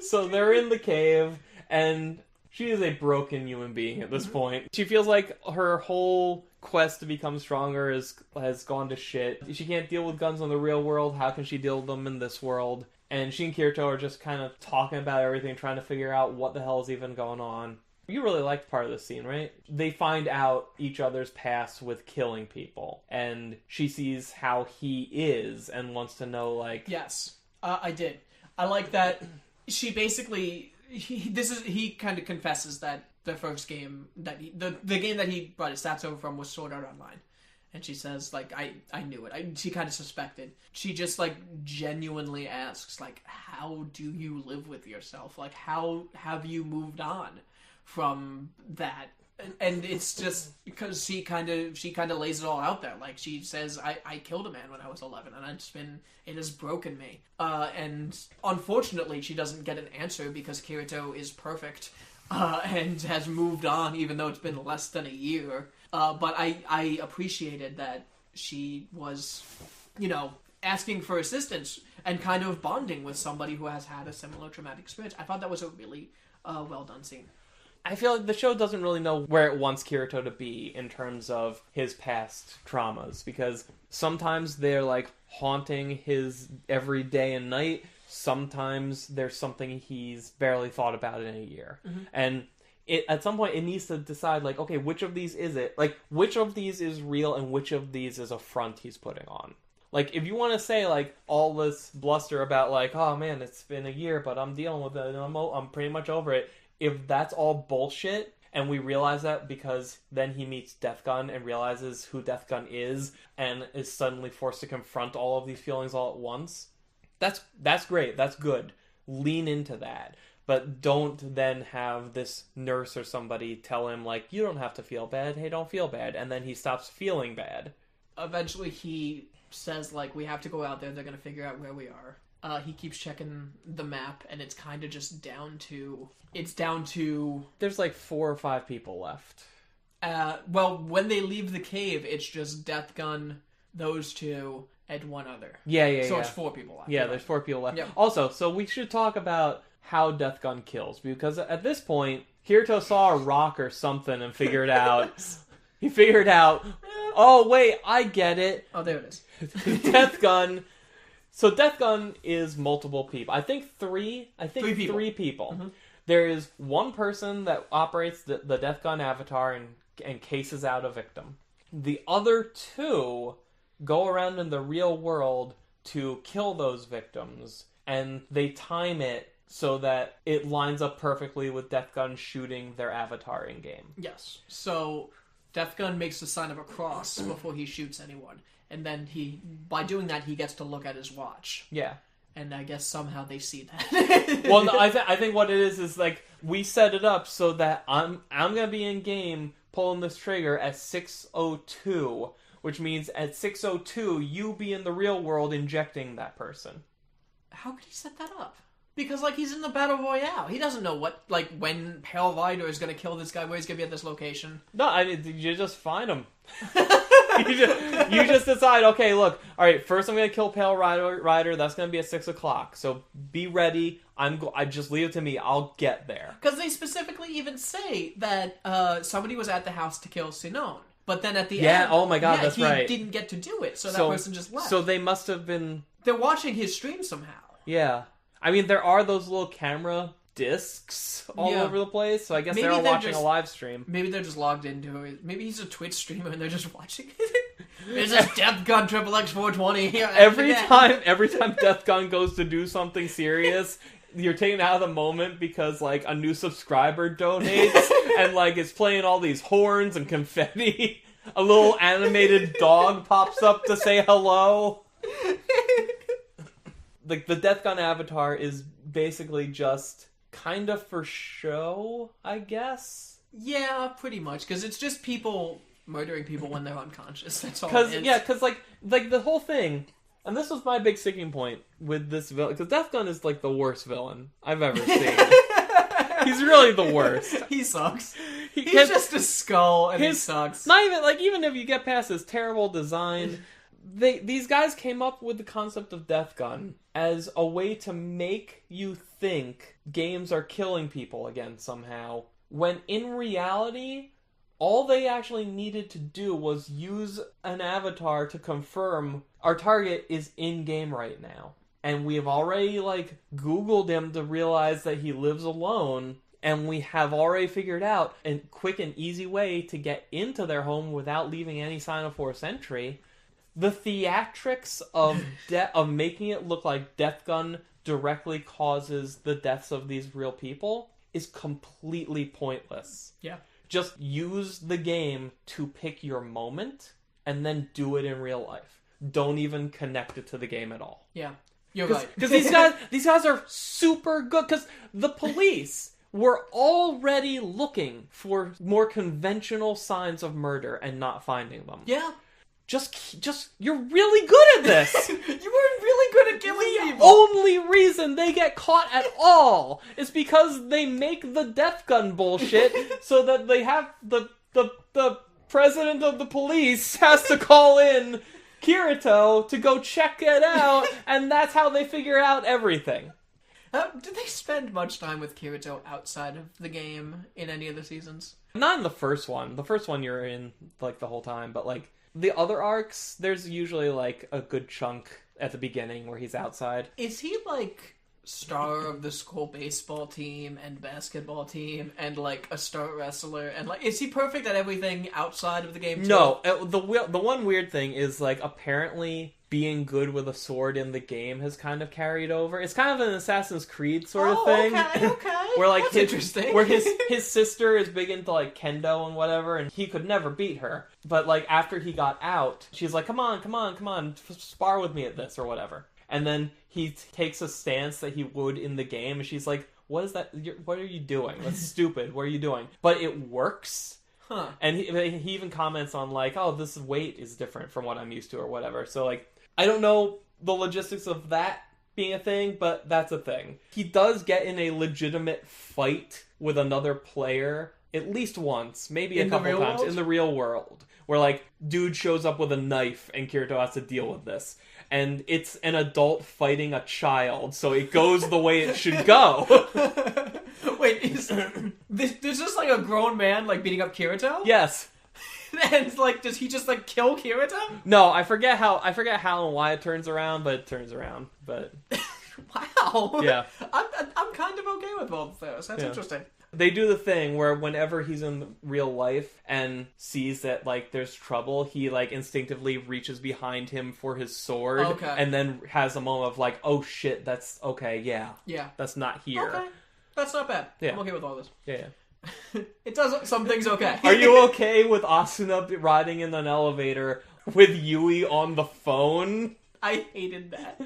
So they're in the cave, and she is a broken human being at this point. She feels like her whole quest to become stronger has gone to shit. She can't deal with guns in the real world. How can she deal with them in this world? And she and Kirito are just kind of talking about everything, trying to figure out what the hell is even going on. You really liked part of the scene, right? They find out each other's past with killing people, and she sees how he is and wants to know, Yes, I did. I like that she basically... He kind of confesses that the first game, the game that he brought his stats over from was Sword Art Online. And she says, I knew it. She kind of suspected. She just, genuinely asks, how do you live with yourself? How have you moved on from that? And it's just because she kind of lays it all out there. She says, I killed a man when I was 11, and it has broken me. And unfortunately, she doesn't get an answer because Kirito is perfect and has moved on, even though it's been less than a year. But I appreciated that she was, asking for assistance and kind of bonding with somebody who has had a similar traumatic experience. I thought that was a really well done scene. I feel like the show doesn't really know where it wants Kirito to be in terms of his past traumas, because sometimes they're haunting his every day and night. Sometimes there's something he's barely thought about in a year. Mm-hmm. And at some point it needs to decide, okay, which of these is it? Which of these is real and which of these is a front he's putting on? If you want to say, all this bluster about, oh man, it's been a year, but I'm dealing with it, and I'm pretty much over it. If that's all bullshit, and we realize that because then he meets Deathgun and realizes who Deathgun is and is suddenly forced to confront all of these feelings all at once, that's great. That's good. Lean into that. But don't then have this nurse or somebody tell him, you don't have to feel bad. Hey, don't feel bad. And then he stops feeling bad. Eventually he says, we have to go out there. They're going to figure out where we are. He keeps checking the map, and it's kind of just down to... There's 4 or 5 people left. Well, when they leave the cave, it's just Deathgun, those two, and one other. Yeah. So it's 4 people left. Yeah, there's 4 people left. Yep. Also, so we should talk about how Deathgun kills, because at this point, Kirito saw a rock or something and figured out. He figured out. Oh wait, I get it. Oh, there it is. Death Gun. So Death Gun is multiple people. I think three. Three people. Mm-hmm. There is one person that operates the Death Gun avatar and cases out a victim. The other two go around in the real world to kill those victims, and they time it so that it lines up perfectly with Death Gun shooting their avatar in game. Yes. So Death Gun makes the sign of a cross before he shoots anyone, and then by doing that, he gets to look at his watch. Yeah. And I guess somehow they see that. Well, no, I think what it is like we set it up so that I'm gonna be in game pulling this trigger at 6:02, which means at 6:02 you be in the real world injecting that person. How could he set that up? Because, like, he's in the Battle Royale. He doesn't know when Pale Rider is going to kill this guy, where he's going to be at this location. No, I mean, you just find him. you just decide, okay, look, alright, first I'm going to kill Pale Rider, that's going to be at 6 o'clock, so be ready, I just leave it to me, I'll get there. Because they specifically even say that somebody was at the house to kill Sinon. But then at the end... Yeah, oh my god, that's right. He didn't get to do it, so that person just left. So they must have been... They're watching his stream somehow. Yeah. I mean, there are those little camera discs all over the place, so I guess they're all watching a live stream. Maybe they're just logged into it. Maybe he's a Twitch streamer and they're just watching it. It's just Death Gun XXX420 here. Every time Death Gun goes to do something serious, you're taken out of the moment because, like, a new subscriber donates and, like, it's playing all these horns and confetti. A little animated dog pops up to say hello. Like, the Death Gun avatar is basically just kind of for show, I guess? Yeah, pretty much, because it's just people murdering people when they're unconscious. That's all it is. Yeah, because, like the whole thing, and this was my big sticking point with this villain, because Death Gun is, like, the worst villain I've ever seen. He's really the worst. He sucks. He's just a skull, and he sucks. Not even, like, even if you get past his terrible design... These guys came up with the concept of Death Gun as a way to make you think games are killing people again somehow, when in reality, all they actually needed to do was use an avatar to confirm our target is in-game right now. And we have already, like, Googled him to realize that he lives alone, and we have already figured out a quick and easy way to get into their home without leaving any sign of forced entry. The theatrics of making it look like Death Gun directly causes the deaths of these real people is completely pointless. Yeah. Just use the game to pick your moment and then do it in real life. Don't even connect it to the game at all. Yeah. You're right. Because these guys are super good. Because the police were already looking for more conventional signs of murder and not finding them. Yeah. Just, you're really good at this! You were really good at killing people! The only reason they get caught at all is because they make the Death Gun bullshit so that they have the president of the police has to call in Kirito to go check it out, and that's how they figure out everything. Did they spend much time with Kirito outside of the game in any of the seasons? Not in the first one. The first one you're in, like, the whole time, but, like, the other arcs, there's usually, like, a good chunk at the beginning where he's outside. Is he, like, star of the school baseball team and basketball team and, like, a star wrestler? And, like, is he perfect at everything outside of the game, too? No. The one weird thing is, like, apparently being good with a sword in the game has kind of carried over. It's kind of an Assassin's Creed sort of thing. Okay. Where, like, that's interesting. Where his sister is big into, like, kendo and whatever, and he could never beat her. But, like, after he got out, she's like, come on, spar with me at this, or whatever. And then he takes a stance that he would in the game, and she's like, what is that? What are you doing? That's stupid. What are you doing? But it works. Huh. And he even comments on, like, oh, this weight is different from what I'm used to, or whatever. So, like, I don't know the logistics of that being a thing, but that's a thing. He does get in a legitimate fight with another player at least once, maybe a couple times, in the real world, where, like, dude shows up with a knife and Kirito has to deal with this. And it's an adult fighting a child, so it goes the way it should go. Wait, is this just like a grown man like beating up Kirito? Yes. And like, does he just like kill Kirito? No, I forget how and why it turns around, but it turns around. But wow. Yeah. I'm kind of okay with both of those. That's Yeah. interesting. they do the thing where whenever he's in real life and sees that like there's trouble, he like instinctively reaches behind him for his sword, Okay. and then has a moment of like, oh shit, that's okay, yeah, that's not here. Okay. That's not bad. Yeah. I'm okay with all this. Yeah. It does some things okay. Are you okay with Asuna riding in an elevator with Yui on the phone? I hated that.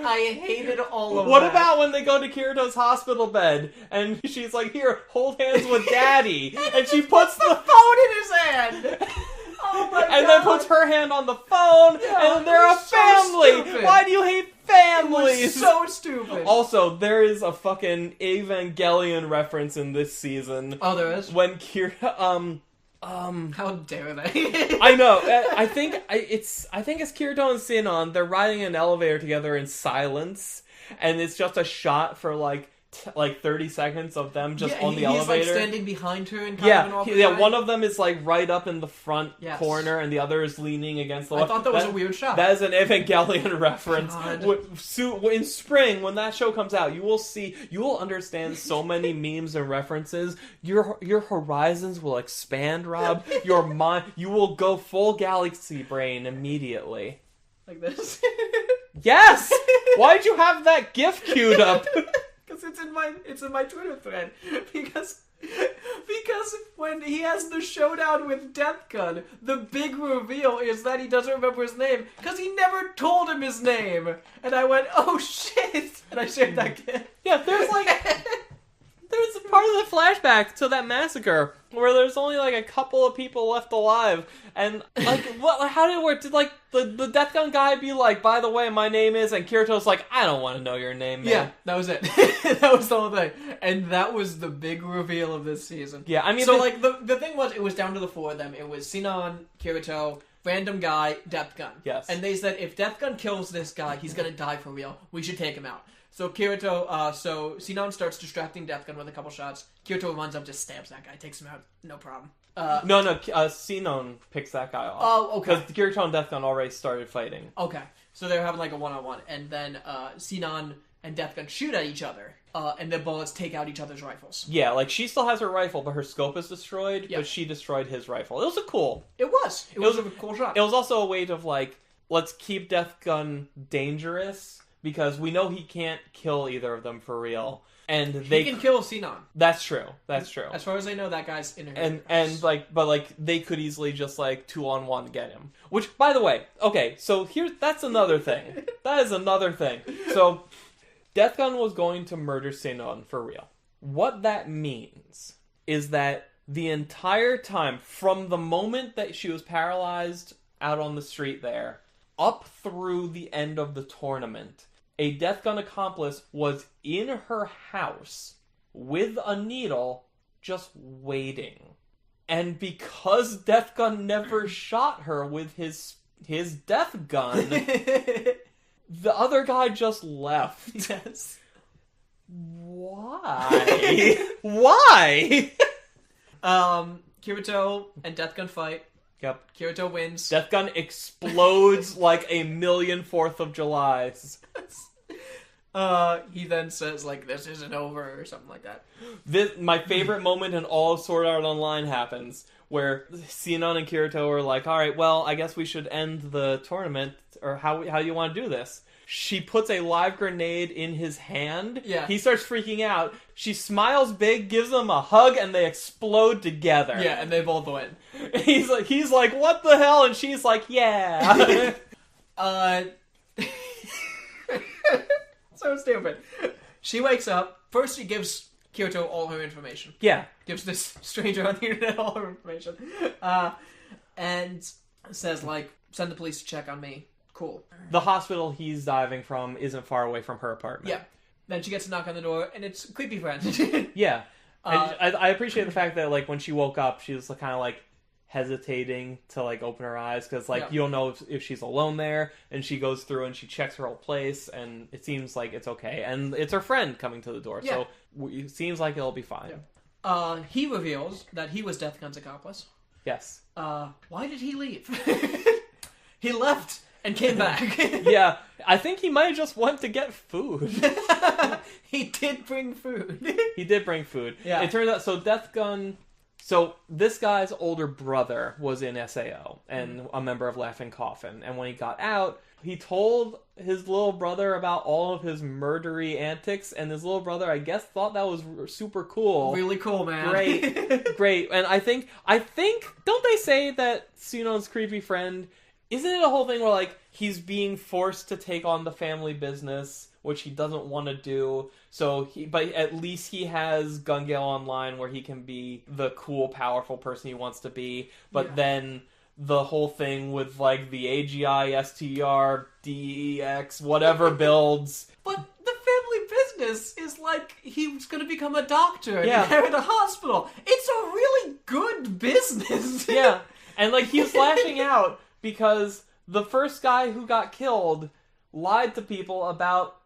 I hated all of What that. about when they go to Kirito's hospital bed and she's like, here, hold hands with daddy, and she puts the phone in his hand? Oh my god. and then puts her hand on the phone, Yeah, and they're a it was so family. stupid. Why do you hate It families? was so stupid. Also, there is a fucking Evangelion reference in this season Oh, there is? when Kirito, How dare they? I know. I think it's Kirito and Sinon. They're riding an elevator together in silence, and it's just a shot for like 30 seconds of them just on the he's elevator. like standing behind her and kind of an awkward Yeah. way. One of them is like right up in the front Yes. corner, and the other is leaning against the I wall. thought that was a weird shot. That is an Evangelion reference. God. In spring, when that show comes out, you will understand so many memes and references. Your horizons will expand, Rob. Your mind, you will go full galaxy brain immediately. Like this. Yes. Why'd you have that GIF queued up? Because it's in my Twitter thread. Because when he has the showdown with Death Gun, the big reveal is that he doesn't remember his name because he never told him his name. And I went, oh shit! And I shared that GIF. Yeah, there's a part of the flashback to that massacre where there's only like a couple of people left alive, and like what? How did it work? Did like the Death Gun guy be like, by the way, my name is, and Kirito's like, I don't want to know your name, man. Yeah, that was it. That was the whole thing, and that was the big reveal of this season. Yeah, I mean, so like the thing was, it was down to the four of them. It was Sinon, Kirito, random guy, Death Gun. Yes. And they said if Death Gun kills this guy, he's gonna die for real. We should take him out. So Kirito, so Sinon starts distracting Death Gun with a couple shots. Kirito runs up, just stabs that guy, takes him out, no problem. Sinon picks that guy off. Oh, okay. Because Kirito and Death Gun already started fighting. Okay, so they're having like a one-on-one, and then Sinon and Death Gun shoot at each other, and their bullets take out each other's rifles. Yeah, like she still has her rifle, but her scope is destroyed. Yeah. But she destroyed his rifle. It was cool. It was a cool shot. It was also a way of like, let's keep Death Gun dangerous because we know he can't kill either of them for real, and He can kill Sinon. That's true. That's true. As far as I know, that guy's in And but like they could easily just like 2-on-1 get him. Which, by the way, okay, so that's another thing. That is another thing. So Death Gun was going to murder Sinon for real. What that means is that the entire time, from the moment that she was paralyzed out on the street there, up through the end of the tournament, a Death Gun accomplice was in her house with a needle just waiting. And because Death Gun never shot her with his Death Gun, the other guy just left. Yes. Why? Why? Kirito and Death Gun fight. Yep. Kirito wins. Death Gun explodes like a million 4th of Julys. He then says, like, this isn't over, or something like that. My favorite moment in all of Sword Art Online happens, where Sinon and Kirito are like, alright, well, I guess we should end the tournament, or how you want to do this. She puts a live grenade in his hand. Yeah. He starts freaking out. She smiles big, gives him a hug, and they explode together. Yeah, and they both win. He's like, what the hell? And she's like, yeah. So stupid. She wakes up. First, she gives Kirito all her information. Yeah. Gives this stranger on the internet all her information. And says, like, send the police to check on me. Cool. The hospital he's diving from isn't far away from her apartment. Yeah. Then she gets a knock on the door, and it's Creepy Friend. Yeah. And I appreciate the fact that, like, when she woke up, she was kind of like, hesitating to like open her eyes because like Yeah. you don't know if she's alone there, and she goes through and she checks her whole place, and it seems like it's okay, and it's her friend coming to the door, Yeah. so it seems like it'll be fine. Yeah. He reveals that he was Death Gun's accomplice. Yes. Why did he leave? He left and came back. Yeah, I think he might have just went to get food. He did bring food. He did bring food. Yeah. It turns out, so Death Gun... So, this guy's older brother was in SAO and a member of Laughing Coffin. And when he got out, he told his little brother about all of his murdery antics. And his little brother, I guess, thought that was super cool. Really cool, man. Great. Great. And I think, don't they say that Sunon's creepy friend... Isn't it a whole thing where, like, he's being forced to take on the family business, which he doesn't want to do, but at least he has Gun Gale Online where he can be the cool, powerful person he wants to be, but then the whole thing with, like, the AGI, STR, DEX, whatever builds... But the family business is like he was going to become a doctor and Yeah. inherit a hospital. It's a really good business. Yeah, and, like, he's lashing out because the first guy who got killed lied to people about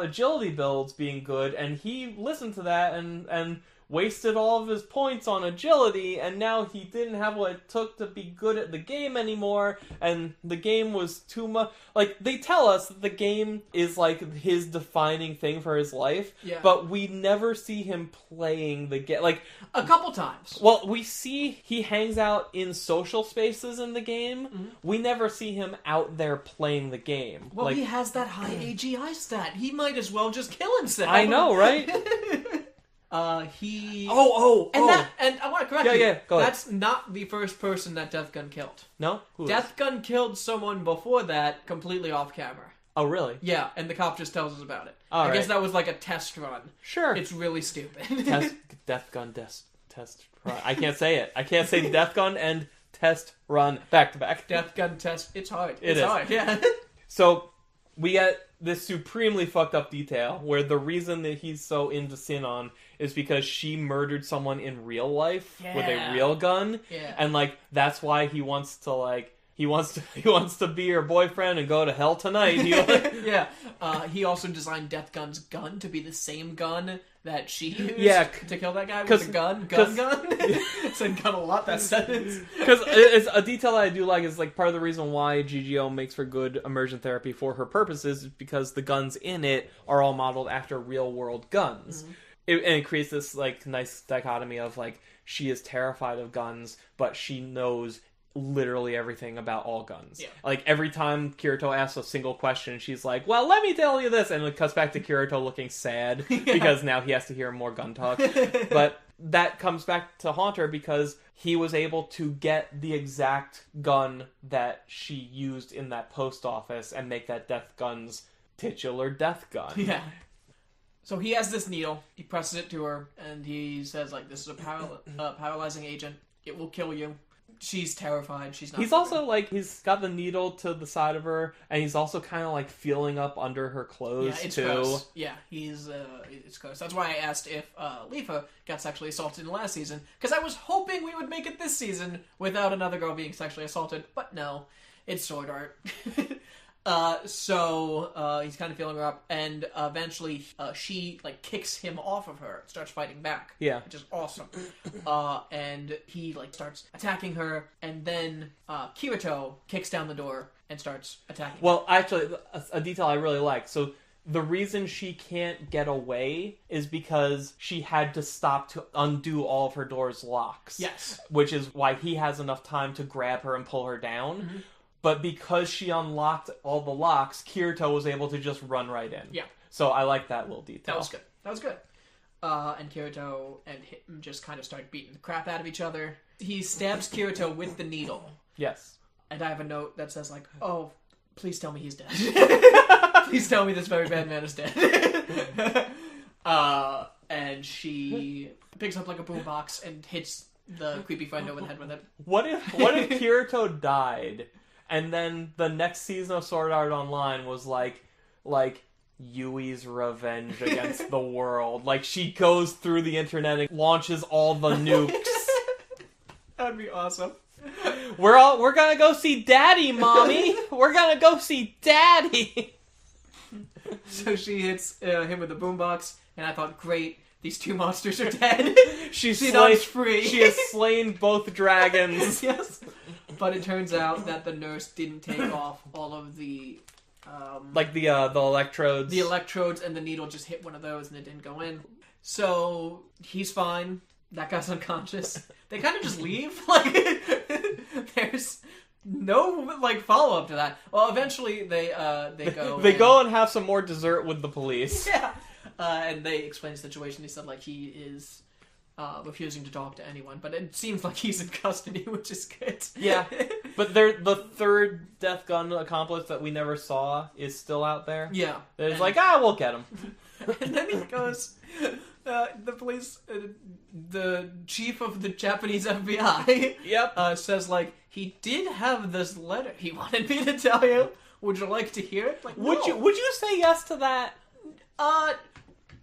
agility builds being good, and he listened to that and wasted all of his points on agility, and now he didn't have what it took to be good at the game anymore, and the game was too much. Like, they tell us that the game is, like, his defining thing for his life, Yeah. but we never see him playing the game. Like, A couple times. well, we see he hangs out in social spaces in the game. Mm-hmm. We never see him out there playing the game. Well, like, he has that high AGI stat. He might as well just kill himself. I know, right? He... And I want to correct Yeah, you. yeah, go ahead. That's not the first person that Death Gun killed. No? Who is? Death Gun killed someone before that, completely off camera. Oh, really? Yeah, and the cop just tells us about it. All I guess right. that was like a test run. Sure. It's really stupid. Death Gun test run. I can't say it. I can't say Death Gun and test run back to back. Death Gun test. It's hard. It It's is. hard, yeah. So, we get this supremely fucked up detail where the reason that he's so into Sinon is because she murdered someone in real life with a Yeah. real gun. Yeah. And, like, that's why he wants to be her boyfriend and go to hell tonight. Yeah. He also designed Death Gun's gun to be the same gun that she used Yeah, to kill that guy with 'cause- a gun. cause- Said gun a lot, that sentence. Because it's a detail that I do like is like part of the reason why GGO makes for good immersion therapy for her purposes is because the guns in it are all modeled after real world guns. And it creates this like nice dichotomy of like she is terrified of guns, but she knows literally everything about all guns. Yeah. Like every time Kirito asks a single question, she's like, "Well, let me tell you this," and it cuts back to Kirito looking sad because now he has to hear more gun talk. But that comes back to haunt her because he was able to get the exact gun that she used in that post office and make that Death Gun's titular death gun. Yeah. So he has this needle. He presses it to her, and he says, like, this is a paralyzing agent. It will kill you. She's terrified. She's not. He's also like he's got the needle to the side of her, and he's also kind of like feeling up under her clothes Yeah, it's too. gross. Yeah, it's gross. That's why I asked if Leafa got sexually assaulted in the last season, because I was hoping we would make it this season without another girl being sexually assaulted, but no, it's sword art. So he's kind of feeling her up, and eventually she like kicks him off of her and starts fighting back. Yeah. Which is awesome. And he like starts attacking her, and then Kirito kicks down the door and starts attacking. Well, actually, a detail I really like. So the reason she can't get away is because she had to stop to undo all of her door's locks. Yes. Which is why he has enough time to grab her and pull her down. Mm-hmm. But because she unlocked all the locks, Kirito was able to just run right in. Yeah. So I like that little detail. That was good. And Kirito and him just kind of start beating the crap out of each other. He stabs Kirito with the needle. Yes. And I have a note that says, like, oh, please tell me he's dead. Please tell me this very bad man is dead. And she picks up, like, a boombox and hits the creepy friend over the head with it. What if Kirito died, and then the next season of Sword Art Online was like Yui's revenge against the world? Like she goes through the internet and launches all the nukes. That'd be awesome. We're gonna go see Daddy, Mommy. We're gonna go see Daddy. So she hits him with the boombox, and I thought, great, these two monsters are dead. She's free. She has slain both dragons. Yes. But it turns out that the nurse didn't take off all of the... like the electrodes. The electrodes, and the needle just hit one of those, and it didn't go in. So, he's fine. That guy's unconscious. They kind of just leave. Like, there's no, like, follow-up to that. Well, eventually, they go... They go and have some more dessert with the police. Yeah. And they explain the situation. They said, like, he is... refusing to talk to anyone, but it seems like he's in custody, which is good. Yeah, but the third Death Gun accomplice that we never saw is still out there. Yeah. It's like, we'll get him. And then he goes, the police, the chief of the Japanese FBI, Yep. says, like, he did have this letter he wanted me to tell you. Would you like to hear it? Like, Would no. you say yes to that? I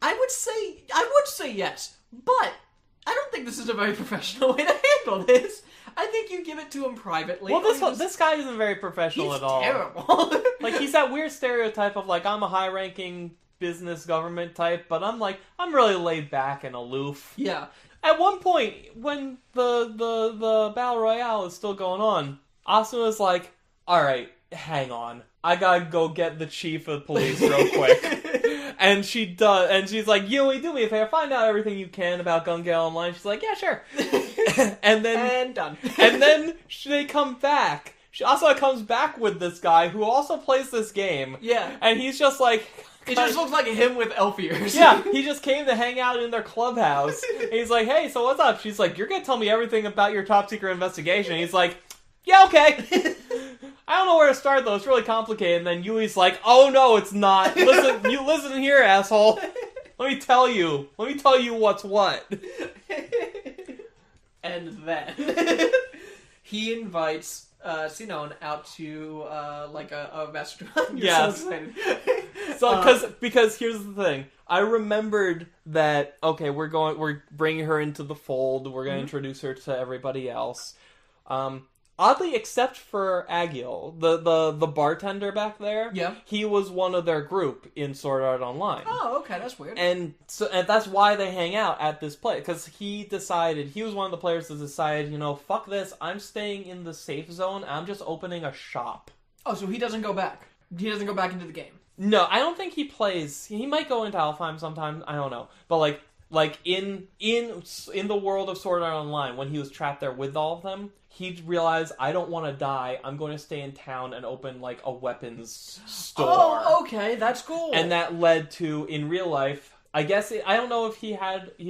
would say yes, but I don't think this is a very professional way to handle this. I think you give it to him privately. Well, this guy isn't very professional at all. He's terrible. Like, he's that weird stereotype of, like, I'm a high-ranking business government type, but I'm really laid back and aloof. Yeah. At one point, when the Battle Royale is still going on, Asuna is like, alright, hang on. I gotta go get the chief of police real quick. And she does, and she's like, Yui, do me a favor, find out everything you can about Gun Gale Online. She's like, yeah, sure. and done. And then they come back. She also comes back with this guy who also plays this game. Yeah. And he's just like... It just looks like him with elf ears. Yeah, he just came to hang out in their clubhouse. And he's like, hey, so what's up? She's like, you're gonna tell me everything about your top secret investigation. And he's like, yeah, okay. I don't know where to start, though. It's really complicated. And then Yui's like, oh, no, it's not. Listen here, asshole. Let me tell you what's what. And then he invites Sinon out to like a restaurant. Yes. So excited. Because here's the thing. I remembered that, okay, we're bringing her into the fold. We're going to introduce her to everybody else. Oddly, except for Agil, the bartender back there, yeah, he was one of their group in Sword Art Online. Oh, okay, that's weird. And that's why they hang out at this place, because he was one of the players that decided, fuck this, I'm staying in the safe zone, I'm just opening a shop. Oh, so he doesn't go back. He doesn't go back into the game. No, I don't think he plays. He might go into Alfheim sometime, I don't know. But like in the world of Sword Art Online, when he was trapped there with all of them, he realized, I don't want to die. I'm going to stay in town and open like a weapons store. Oh, okay, that's cool. And that led to, in real life, I guess I don't know if he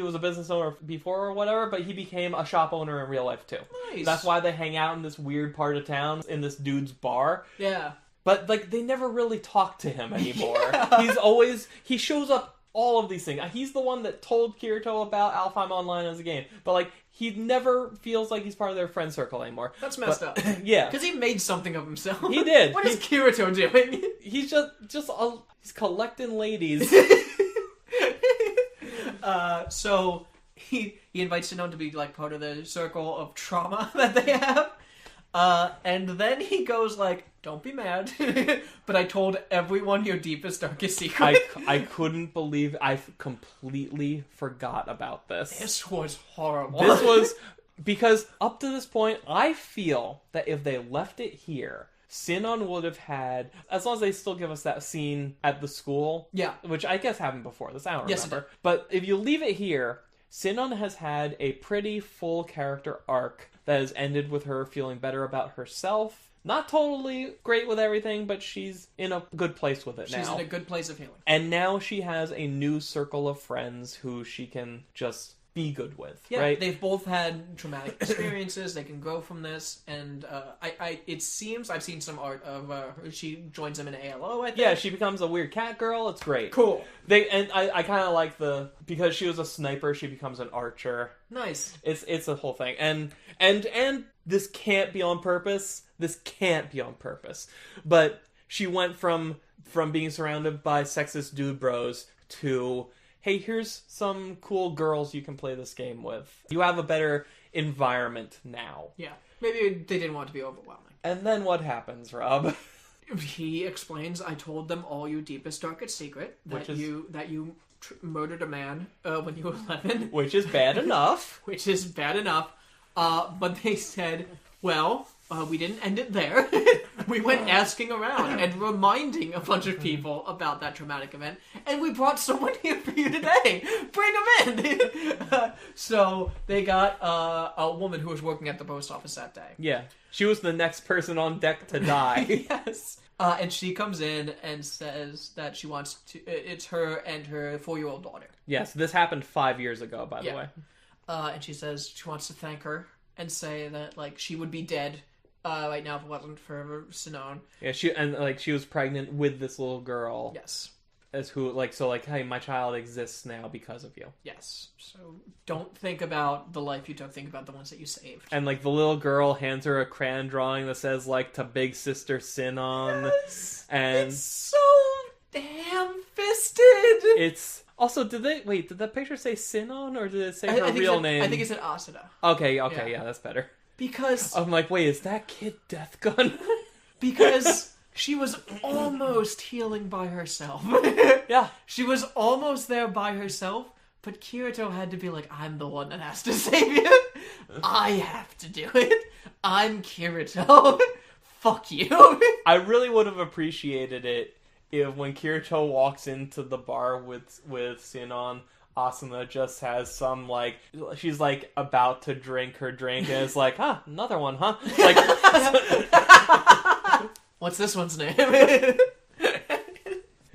was a business owner before or whatever, but he became a shop owner in real life too. Nice. That's why they hang out in this weird part of town in this dude's bar. Yeah. But like they never really talk to him anymore. Yeah. He shows up all of these things. He's the one that told Kirito about Alfheim Online as a game. But like he never feels like he's part of their friend circle anymore. That's messed up. Yeah. Because he made something of himself. He did. What is Kirito doing? He's he's collecting ladies. So he invites Sinon to be like part of the circle of trauma that they have. And then he goes like, don't be mad, but I told everyone your deepest, darkest secret. I couldn't believe I completely forgot about this. This was horrible. This was because up to this point, I feel that if they left it here, Sinon would have had, as long as they still give us that scene at the school, yeah, which I guess happened before this, I don't yes, remember. But if you leave it here, Sinon has had a pretty full character arc that has ended with her feeling better about herself. Not totally great with everything, but she's in a good place with it now. She's in a good place of healing. And now she has a new circle of friends who she can just be good with, yeah, right? They've both had traumatic experiences. They can grow from this, and it seems I've seen some art of she joins them in ALO. I think. Yeah, she becomes a weird cat girl. It's great. Cool. I kind of like because she was a sniper, she becomes an archer. Nice. It's a whole thing, and this can't be on purpose. This can't be on purpose. But she went from being surrounded by sexist dude bros to hey, here's some cool girls you can play this game with. You have a better environment now. Yeah. Maybe they didn't want it to be overwhelming. And then what happens, Rob? He explains, I told them all your deepest, darkest secret. That you murdered a man when you were 11. Which is bad enough. Which is bad enough. But they said, well, we didn't end it there. We went asking around and reminding a bunch of people about that traumatic event. And we brought someone here for you today. Bring them in. So they got a woman who was working at the post office that day. Yeah. She was the next person on deck to die. Yes. And she comes in and says that she wants to... It's her and her 4-year-old daughter. Yes, this happened 5 years ago, by the way. And she says she wants to thank her and say that, like, she would be dead right now if it wasn't for Sinon. Yeah, she was pregnant with this little girl. Yes. Hey, my child exists now because of you. Yes. So don't think about the life you took, think about the ones that you saved. And, like, the little girl hands her a crayon drawing that says, like, to big sister Sinon. Yes! And it's so ham-fisted! It's... Also, did that picture say Sinon, or did it say her real name? I think it said Asuna. Okay, yeah, that's better. Because... I'm like, wait, is that kid Death Gun? Because... She was almost healing by herself. Yeah. She was almost there by herself, but Kirito had to be like, I'm the one that has to save you. I have to do it. I'm Kirito. Fuck you. I really would have appreciated it if when Kirito walks into the bar with Sinon, Asuna just has some, like, she's, like, about to drink her drink, and it's like, another one, huh? Like... What's this one's name?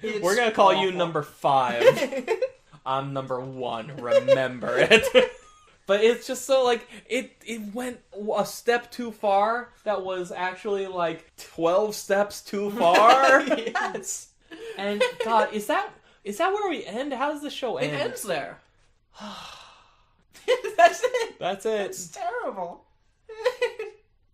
We're gonna call you number 5. I'm number 1. Remember it. But it's just so, like, it went a step too far that was actually, like, 12 steps too far. Yes. And, God, is that where we end? How does the show end? It ends there. That's it. That's it. It's terrible.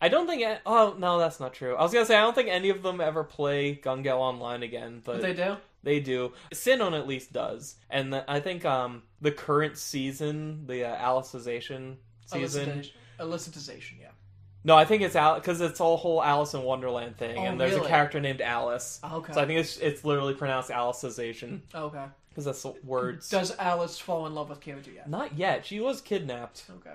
I don't think... Oh, no, that's not true. I was gonna say, I don't think any of them ever play Gun Gale Online again, but... They do? They do. Sinon at least does. And I think the current season, the Alicization season... Alicization, yeah. No, I think it's because it's a whole Alice in Wonderland thing, and there's a character named Alice. Oh, okay. So I think it's literally pronounced Alicization. Okay. Because that's the words. Does Alice fall in love with Kirito yet? Not yet. She was kidnapped. Okay.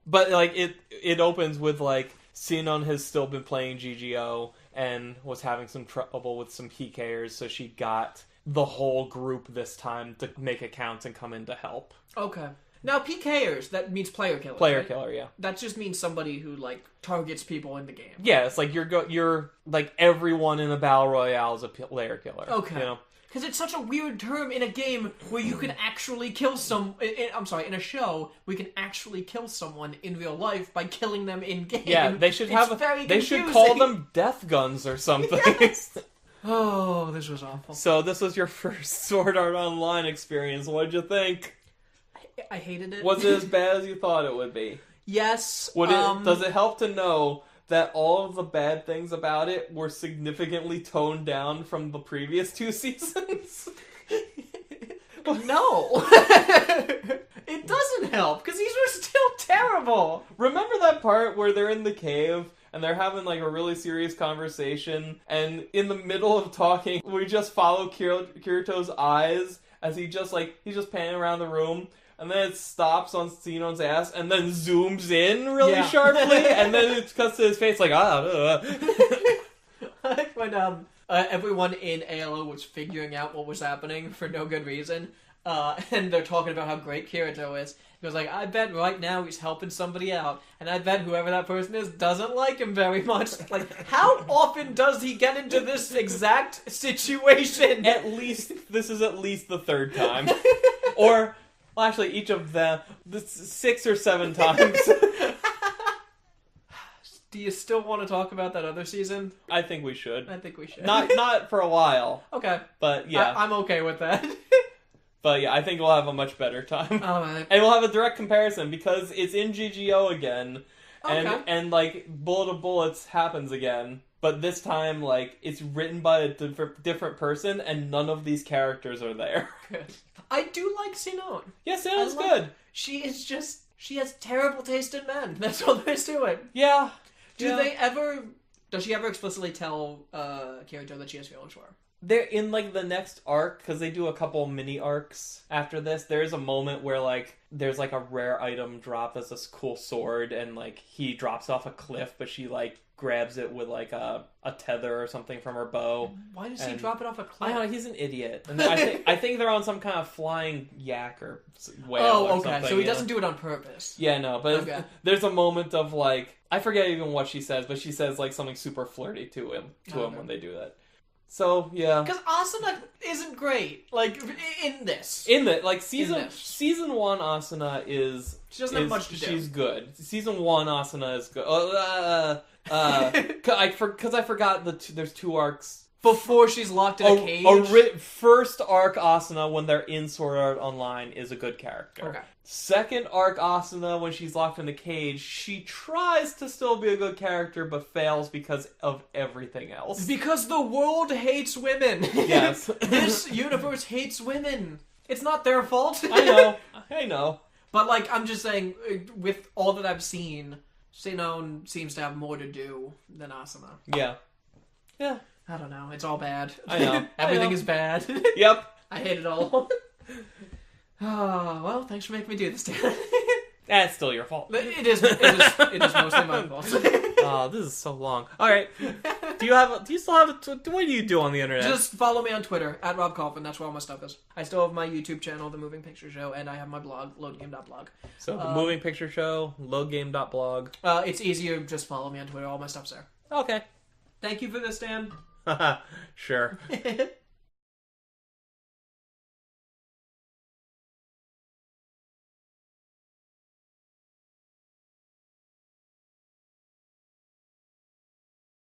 But like it opens with like Sinon has still been playing GGO and was having some trouble with some PKers, so she got the whole group this time to make accounts and come in to help. Okay. Now, PKers, that means player killer. Player right? killer, yeah. That just means somebody who, like, targets people in the game. Yeah, it's like you're like everyone in a battle royale is a player killer. Okay. You know? Because it's such a weird term in a game where you can actually kill in a show, we can actually kill someone in real life by killing them in game. Yeah, they should they should call them death guns or something. Yes. Oh, this was awful. So this was your first Sword Art Online experience. What'd you think? I hated it. Was it as bad as you thought it would be? Yes. Does it help to know that all of the bad things about it were significantly toned down from the previous 2 seasons? No. It doesn't help, because these were still terrible. Remember that part where they're in the cave and they're having like a really serious conversation, and in the middle of talking, we just follow Kirito's eyes as he's just panning around the room, and then it stops on Sinon's ass, and then zooms in really sharply, and then it cuts to his face like, Like when everyone in ALO was figuring out what was happening for no good reason, and they're talking about how great Kirito is. He was like, I bet right now he's helping somebody out, and I bet whoever that person is doesn't like him very much. Like, how often does he get into this exact situation? This is at least the 3rd time. Or, well, actually, each of them, 6 or 7 times. Do you still want to talk about that other season? I think we should. I think we should. Not for a while. Okay. But, yeah. I'm okay with that. But yeah, I think we'll have a much better time. Alright. And we'll have a direct comparison because it's in GGO again. Okay. And like Bullet of Bullets happens again. but this time, like, it's written by a different person, and none of these characters are there. Good. I do like Sinon. Yeah, Santa's I like- good. She is just... She has terrible taste in men. That's all there is to it. Yeah. Do they ever... Does she ever explicitly tell Kirito that she has feelings for her? They're in, like, the next arc, because they do a couple mini arcs after this. There's a moment where, like, there's, like, a rare item drop as this cool sword, and, like, he drops off a cliff, but she, like, grabs it with, like, a tether or something from her bow. Why does he And- drop it off a cliff? I don't know, he's an idiot. And I think they're on some kind of flying yak or whale Oh, or okay. something. So he you know? doesn't do it on purpose. Yeah, no, but Okay. there's a moment of, like, I forget even what she says, but she says, like, something super flirty to him Okay. when they do that. So, yeah. Because Asuna isn't great. Like, in this. In that, like, season this. 1 Asuna is... She doesn't have much to do. She's good. Season 1 Asuna is good. Because I forgot there's 2 arcs. Before she's locked in a cage. First arc Asuna, when they're in Sword Art Online, is a good character. Okay. Second arc Asuna, when she's locked in a cage, she tries to still be a good character, but fails because of everything else. Because the world hates women. Yes. This universe hates women. It's not their fault. I know. But, like, I'm just saying, with all that I've seen, Sinon seems to have more to do than Asuna. Yeah. Yeah. I don't know. It's all bad. I know. Everything I know. is bad. Yep. I hate it all. Oh, well, thanks for making me do this, Dan. That's still your fault. It is mostly my fault. Oh, this is so long. All right. Do you still have what do you do on the internet? Just follow me on Twitter, @Rob Kaufman. That's where all my stuff is. I still have my YouTube channel, The Moving Picture Show, and I have my blog, loadgame.blog. So the moving picture show, loadgame.blog. It's easier, just follow me on Twitter. All my stuff's there. Okay. Thank you for this, Dan. Sure.